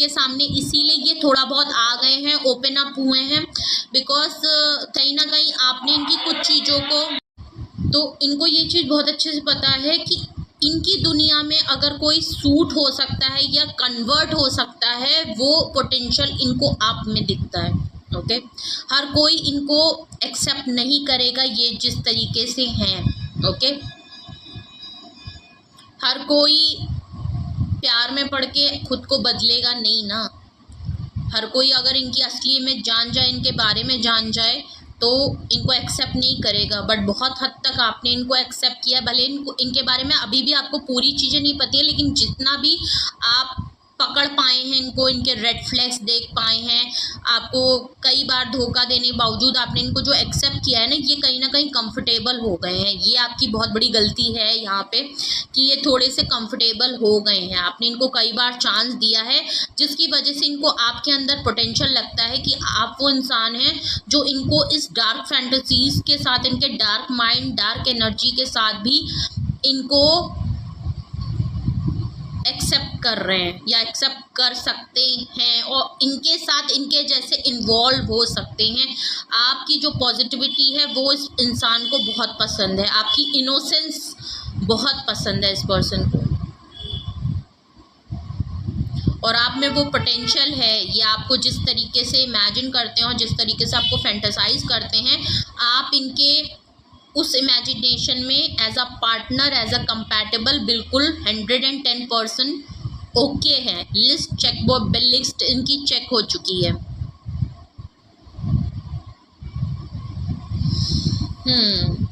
[SPEAKER 1] सामने इसीलिए ये थोड़ा बहुत आ गए हैं, ओपन अप हुए हैं। बिकॉज कहीं ना कहीं आपने इनकी कुछ चीज़ों को, तो इनको ये चीज़ बहुत अच्छे से पता है कि इनकी दुनिया में अगर कोई सूट हो सकता है या कन्वर्ट हो सकता है, वो पोटेंशियल इनको आप में दिखता है। ओके, हर कोई इनको एक्सेप्ट नहीं करेगा ये जिस तरीके से हैं। ओके, हर कोई प्यार में पड़ के खुद को बदलेगा नहीं ना। हर कोई अगर इनकी असली में जान जाए, इनके बारे में जान जाए, तो इनको एक्सेप्ट नहीं करेगा। बट बहुत हद तक आपने इनको एक्सेप्ट किया। भले इनके बारे में अभी भी आपको पूरी चीज़ें नहीं पता है, लेकिन जितना भी आप पकड़ पाए हैं इनको, इनके रेड फ्लैग्स देख पाए हैं, आपको कई बार धोखा देने के बावजूद आपने इनको जो एक्सेप्ट किया है ना, ये कहीं ना कहीं कंफर्टेबल हो गए हैं। ये आपकी बहुत बड़ी गलती है यहाँ पे कि ये थोड़े से कंफर्टेबल हो गए हैं। आपने इनको कई बार चांस दिया है, जिसकी वजह से इनको आपके अंदर पोटेंशियल लगता है कि आप वो इंसान हैं जो इनको इस डार्क फैंटेसीज के साथ, इनके डार्क माइंड, डार्क एनर्जी के साथ भी इनको एक्सेप्ट कर रहे हैं या एक्सेप्ट कर सकते हैं और इनके साथ इनके जैसे इन्वॉल्व हो सकते हैं। आपकी जो पॉजिटिविटी है वो इस इंसान को बहुत पसंद है, आपकी इनोसेंस बहुत पसंद है इस पर्सन को, और आप में वो पोटेंशियल है। ये आपको जिस तरीके से इमेजिन करते हैं और जिस तरीके से आपको फैंटेसाइज करते हैं, आप इनके उस इमेजिनेशन में as a partner, as a compatible बिल्कुल 110% ओके है। लिस्ट चेक, वो लिस्ट इनकी चेक हो चुकी है।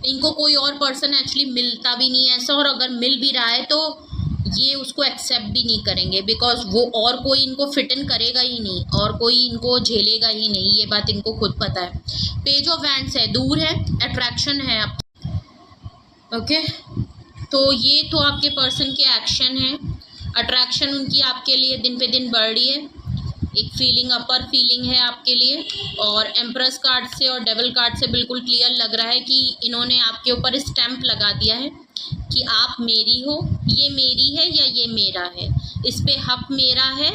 [SPEAKER 1] इनको कोई और पर्सन एक्चुअली मिलता भी नहीं है ऐसा, और अगर मिल भी रहा है तो ये उसको एक्सेप्ट भी नहीं करेंगे। बिकॉज वो और कोई इनको फिट इन करेगा ही नहीं, और कोई इनको झेलेगा ही नहीं। ये बात इनको खुद पता है। पेज ऑफ वैंड्स है, दूर है, अट्रैक्शन है। ओके, तो ये तो आपके पर्सन के एक्शन है। अट्रैक्शन उनकी आपके लिए दिन पे दिन बढ़ रही है। एक फीलिंग, अपर फीलिंग है आपके लिए। और एम्प्रेस कार्ड से और डेविल कार्ड से बिल्कुल क्लियर लग रहा है कि इन्होंने आपके ऊपर स्टैंप लगा दिया है कि आप मेरी हो, ये मेरी है या ये मेरा है, इस पे हक मेरा है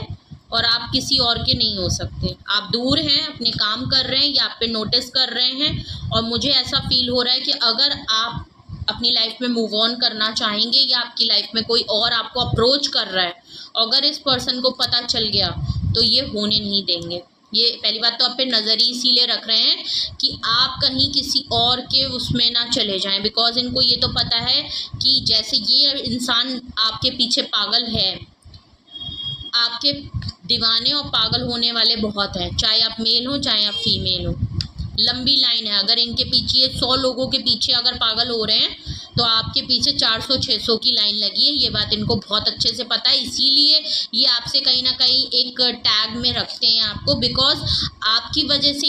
[SPEAKER 1] और आप किसी और के नहीं हो सकते। आप दूर हैं, अपने काम कर रहे हैं या आप पे नोटिस कर रहे हैं, और मुझे ऐसा फील हो रहा है कि अगर आप अपनी लाइफ में मूव ऑन करना चाहेंगे या आपकी लाइफ में कोई और आपको अप्रोच कर रहा है, अगर इस पर्सन को पता चल गया तो ये होने नहीं देंगे। ये पहली बात तो आप पे नज़र ही इसीलिए रख रहे हैं कि आप कहीं किसी और के उसमें ना चले जाएं। बिकॉज इनको ये तो पता है कि जैसे ये इंसान आपके पीछे पागल है, आपके दीवाने और पागल होने वाले बहुत हैं, चाहे आप मेल हो चाहे आप फीमेल हो। लंबी लाइन है, अगर इनके पीछे 100 लोगों के पीछे अगर पागल हो रहे हैं तो आपके पीछे 400-600 की लाइन लगी है। ये बात इनको बहुत अच्छे से पता है, इसीलिए ये आपसे कहीं ना कहीं एक टैग में रखते हैं आपको, बिकॉज आपकी वजह से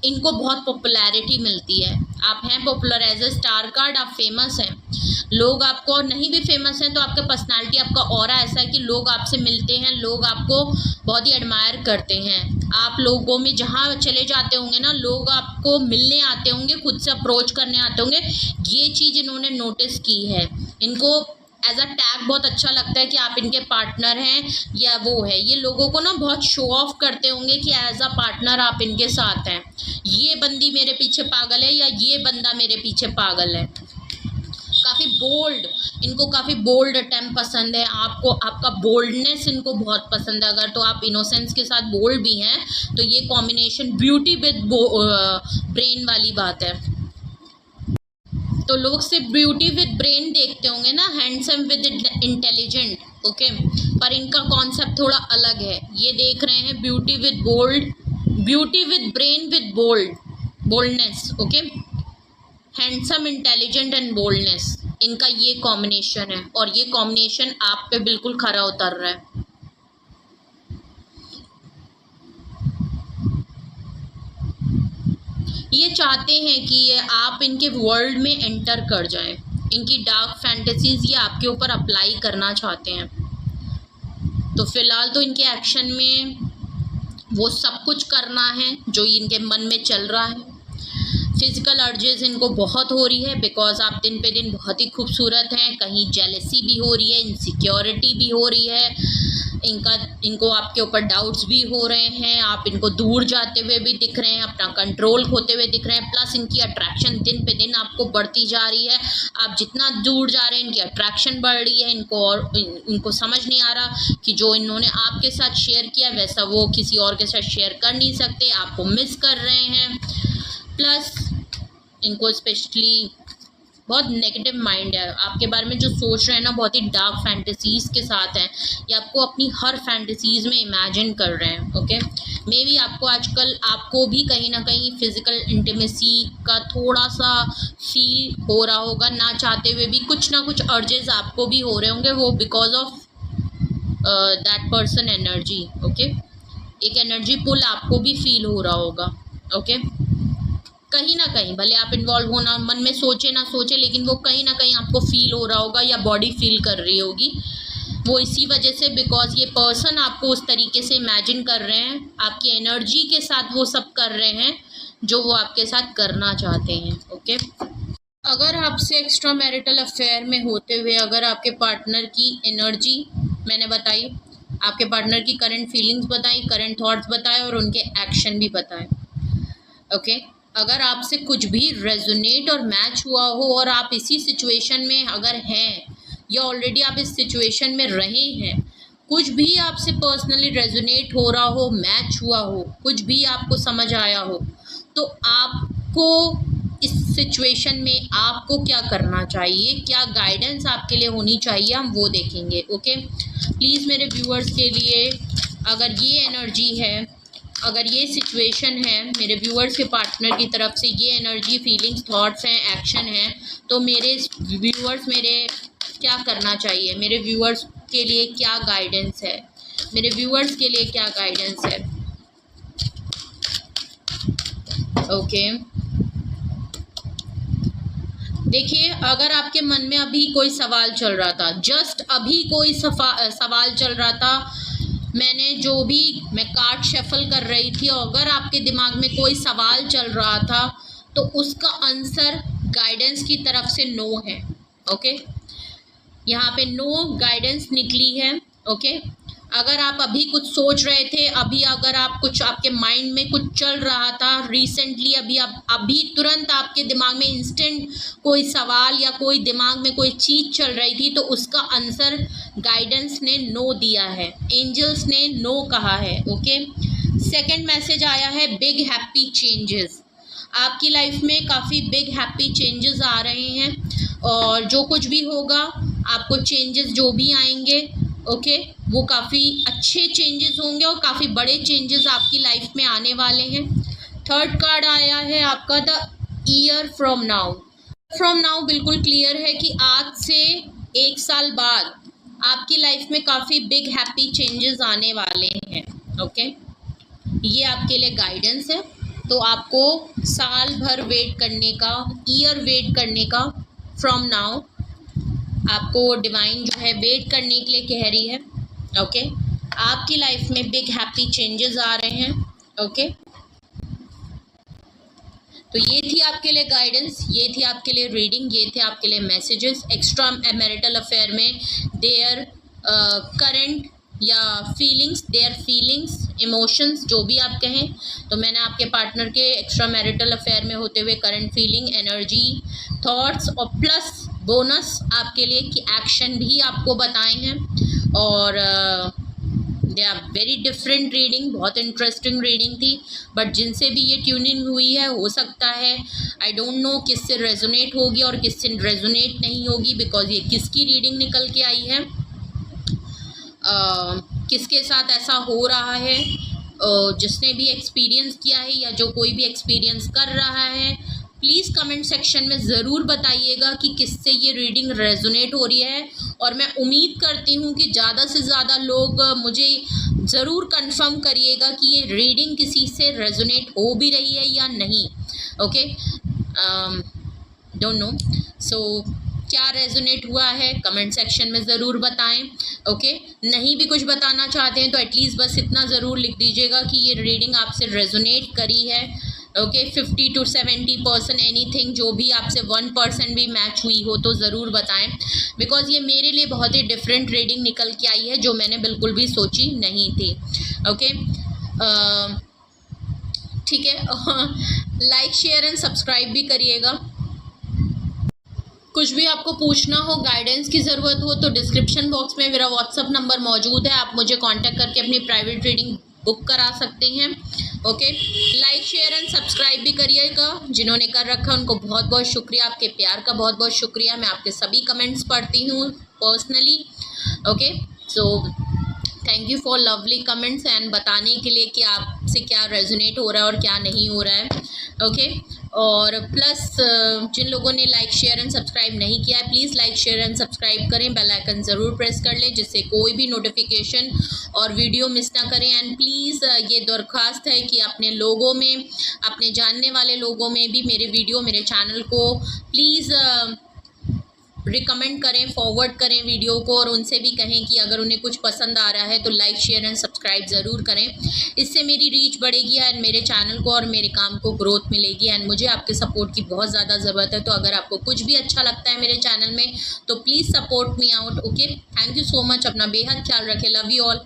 [SPEAKER 1] इनको बहुत पॉपुलैरिटी मिलती है। आप हैं popular, as a star card आप फेमस हैं। लोग आपको, और नहीं भी फेमस हैं तो आपका पर्सनालिटी, आपका ऑरा ऐसा है कि लोग आपसे मिलते हैं, लोग आपको बहुत ही एडमायर करते हैं। आप लोगों में जहाँ चले जाते होंगे ना, लोग आपको मिलने आते होंगे, खुद से अप्रोच करने आते होंगे। ये चीज़ इन्होंने नोटिस की है। इनको एज अ टैग बहुत अच्छा लगता है कि आप इनके पार्टनर हैं या वो है। ये लोगों को ना बहुत शो ऑफ करते होंगे कि एज अ पार्टनर आप इनके साथ हैं। ये बंदी मेरे पीछे पागल है या ये बंदा मेरे पीछे पागल है। काफ़ी बोल्ड, इनको काफ़ी बोल्ड अटेम्प्ट पसंद है। आपका बोल्डनेस इनको बहुत पसंद है। अगर तो आप इनोसेंस के साथ बोल्ड भी हैं तो ये कॉम्बिनेशन ब्यूटी विद ब्रेन वाली बात है। तो लोग सिर्फ ब्यूटी विद ब्रेन देखते होंगे ना, हैंडसम विद इंटेलिजेंट, ओके, पर इनका कॉन्सेप्ट थोड़ा अलग है। ये देख रहे हैं beauty with bold, beauty with brain with boldness, okay, handsome, intelligent and boldness, इनका ये कॉम्बिनेशन है और ये कॉम्बिनेशन आप पे बिल्कुल खरा उतर रहा है। ये चाहते हैं कि ये आप इनके वर्ल्ड में एंटर कर जाएं। इनकी डार्क फैंटेसीज ये आपके ऊपर अप्लाई करना चाहते हैं। तो फिलहाल तो इनके एक्शन में वो सब कुछ करना है जो इनके मन में चल रहा है। फिजिकल अर्जेस इनको बहुत हो रही है, बिकॉज आप दिन पे दिन बहुत ही खूबसूरत हैं। कहीं जेलसी भी हो रही है, इनसिक्योरिटी भी हो रही है, इनको आपके ऊपर डाउट्स भी हो रहे हैं। आप इनको दूर जाते हुए भी दिख रहे हैं, अपना कंट्रोल खोते हुए दिख रहे हैं। प्लस इनकी अट्रैक्शन दिन पे दिन आपको बढ़ती जा रही है। आप जितना दूर जा रहे हैं इनकी अट्रैक्शन बढ़ रही है। इनको समझ नहीं आ रहा कि जो इन्होंने आपके साथ शेयर किया वैसा वो किसी और के साथ शेयर कर नहीं सकते, आपको मिस कर रहे हैं। प्लस इनको स्पेशली बहुत नेगेटिव माइंड है, आपके बारे में जो सोच रहे हैं ना बहुत ही डार्क फैंटेसीज़ के साथ हैं। ये आपको अपनी हर फैंटेसीज़ में इमेजिन कर रहे हैं, ओके। मे बी आपको आजकल आपको भी कहीं ना कहीं फिज़िकल इंटीमेसी का थोड़ा सा फील हो रहा होगा, ना चाहते हुए भी कुछ ना कुछ अर्जेस आपको भी हो रहे होंगे, वो because of that person energy, okay. एक एनर्जी पुल आपको भी फील हो रहा होगा, ओके। कहीं ना कहीं भले आप इन्वॉल्व होना मन में सोचे ना सोचे, लेकिन वो कहीं ना कहीं आपको फील हो रहा होगा या बॉडी फील कर रही होगी। वो इसी वजह से, बिकॉज ये पर्सन आपको उस तरीके से इमेजिन कर रहे हैं, आपकी एनर्जी के साथ वो सब कर रहे हैं जो वो आपके साथ करना चाहते हैं, ओके। अगर आपसे एक्स्ट्रा मैरिटल अफेयर में होते हुए अगर आपके पार्टनर की एनर्जी मैंने बताई, आपके पार्टनर की करंट फीलिंग्स बताई, करंट थॉट्स बताए और उनके एक्शन भी बताए, ओके। अगर आपसे कुछ भी रेजोनेट और मैच हुआ हो और आप इसी सिचुएशन में अगर हैं या ऑलरेडी आप इस सिचुएशन में रहे हैं, कुछ भी आपसे पर्सनली रेजोनेट हो रहा हो, मैच हुआ हो, कुछ भी आपको समझ आया हो, तो आपको इस सिचुएशन में आपको क्या करना चाहिए, क्या गाइडेंस आपके लिए होनी चाहिए, हम वो देखेंगे, ओके। प्लीज़ मेरे व्यूअर्स के लिए, अगर ये एनर्जी है, अगर ये सिचुएशन है, मेरे व्यूअर्स के पार्टनर की तरफ से ये एनर्जी, फीलिंग्स, थॉट्स हैं, एक्शन हैं, तो मेरे व्यूअर्स मेरे क्या करना चाहिए, मेरे व्यूअर्स के लिए क्या गाइडेंस है, मेरे व्यूअर्स के लिए क्या गाइडेंस है, ओके। देखिए, अगर आपके मन में अभी कोई सवाल चल रहा था, जस्ट अभी कोई सवाल चल रहा था, मैं कार्ड शफल कर रही थी, और अगर आपके दिमाग में कोई सवाल चल रहा था तो उसका आंसर गाइडेंस की तरफ से नो है, ओके। यहाँ पे नो गाइडेंस निकली है, ओके। अगर आप अभी कुछ सोच रहे थे, अभी अगर आप कुछ आपके माइंड में कुछ चल रहा था रिसेंटली, अभी तुरंत आपके दिमाग में इंस्टेंट कोई सवाल या कोई दिमाग में कोई चीज़ चल रही थी, तो उसका आंसर गाइडेंस ने नो दिया है, एंजल्स ने नो कहा है, ओके। सेकंड मैसेज आया है बिग हैप्पी चेंजेस। आपकी लाइफ में काफ़ी बिग हैप्पी चेंजेस आ रहे हैं, और जो कुछ भी होगा आपको चेंजेस जो भी आएंगे, ओके, वो काफ़ी अच्छे चेंजेस होंगे और काफ़ी बड़े चेंजेस आपकी लाइफ में आने वाले हैं। थर्ड कार्ड आया है आपका the year from now. From now बिल्कुल क्लियर है कि आज से 1 साल बाद आपकी लाइफ में काफ़ी बिग हैप्पी चेंजेस आने वाले हैं। ओके, ये आपके लिए गाइडेंस है। तो आपको साल भर वेट करने का, ईयर वेट करने का, फ्रॉम नाउ आपको डिवाइन जो है वेट करने के लिए कह रही है। ओके, आपकी लाइफ में बिग हैप्पी चेंजेस आ रहे हैं। ओके, तो ये थी आपके लिए गाइडेंस, ये थी आपके लिए रीडिंग, ये थे आपके लिए मैसेजेस। एक्स्ट्रा मैरिटल अफेयर में देयर करंट या फीलिंग्स, देयर फीलिंग्स, इमोशंस, जो भी आप कहें। तो मैंने आपके पार्टनर के एक्स्ट्रा मैरिटल अफेयर में होते हुए करंट फीलिंग, एनर्जी, थॉट्स और प्लस बोनस आपके लिए कि एक्शन भी आपको बताए हैं। और they are very different reading, बहुत इंटरेस्टिंग रीडिंग थी। बट जिनसे भी ये ट्यूनिंग हुई है, हो सकता है आई डोंट नो किससे रेजोनेट होगी और किससे रेजोनेट नहीं होगी, बिकॉज ये किसकी रीडिंग निकल के आई है, किसके साथ ऐसा हो रहा है, जिसने भी एक्सपीरियंस किया है या जो कोई भी एक्सपीरियंस कर रहा है। प्लीज़ कमेंट सेक्शन में ज़रूर बताइएगा कि किससे ये रीडिंग रेजोनेट हो रही है। और मैं उम्मीद करती हूँ कि ज़्यादा से ज़्यादा लोग मुझे ज़रूर कंफर्म करिएगा कि ये रीडिंग किसी से रेजोनेट हो भी रही है या नहीं। ओके, डोंट नो, सो क्या रेजोनेट हुआ है कमेंट सेक्शन में ज़रूर बताएं। ओके, नहीं भी कुछ बताना चाहते हैं तो एटलीस्ट बस इतना ज़रूर लिख दीजिएगा कि ये रीडिंग आपसे रेजोनेट करी है। ओके, 50 to 70% एनीथिंग, जो भी आपसे 1% भी मैच हुई हो तो ज़रूर बताएं, बिकॉज ये मेरे लिए बहुत ही डिफरेंट रीडिंग निकल के आई है जो मैंने बिल्कुल भी सोची नहीं थी। ओके, ठीक है, लाइक शेयर एंड सब्सक्राइब भी करिएगा। कुछ भी आपको पूछना हो, गाइडेंस की ज़रूरत हो तो डिस्क्रिप्शन बॉक्स में मेरा व्हाट्सअप नंबर मौजूद है, आप मुझे कांटेक्ट करके अपनी प्राइवेट रीडिंग बुक करा सकते हैं। Okay, like share and subscribe भी करिएगा। जिन्होंने कर रखा है उनको बहुत बहुत शुक्रिया, आपके प्यार का बहुत बहुत शुक्रिया। मैं आपके सभी कमेंट्स पढ़ती हूँ personally. Okay, so thank you for lovely comments and बताने के लिए कि आपसे क्या रेजोनेट हो रहा है और क्या नहीं हो रहा है। ओके, और प्लस जिन लोगों ने लाइक शेयर एंड सब्सक्राइब नहीं किया है, please like share and subscribe करें, बेल आइकन ज़रूर प्रेस कर लें जिससे कोई भी नोटिफिकेशन और वीडियो मिस ना करें। एंड प्लीज़ ये दरख्वास्त है कि अपने लोगों में, अपने जानने वाले लोगों में भी मेरे वीडियो, मेरे चैनल को प्लीज़ रिकमेंड करें, फॉरवर्ड करें वीडियो को, और उनसे भी कहें कि अगर उन्हें कुछ पसंद आ रहा है तो लाइक शेयर एंड सब्सक्राइब ज़रूर करें। इससे मेरी रीच बढ़ेगी एंड मेरे चैनल को और मेरे काम को ग्रोथ मिलेगी। एंड मुझे आपके सपोर्ट की बहुत ज़्यादा ज़रूरत है। तो अगर आपको कुछ भी अच्छा लगता है मेरे चैनल में तो please support me out. Okay, thank you so much. अपना बेहद ख्याल रखें। Love you all.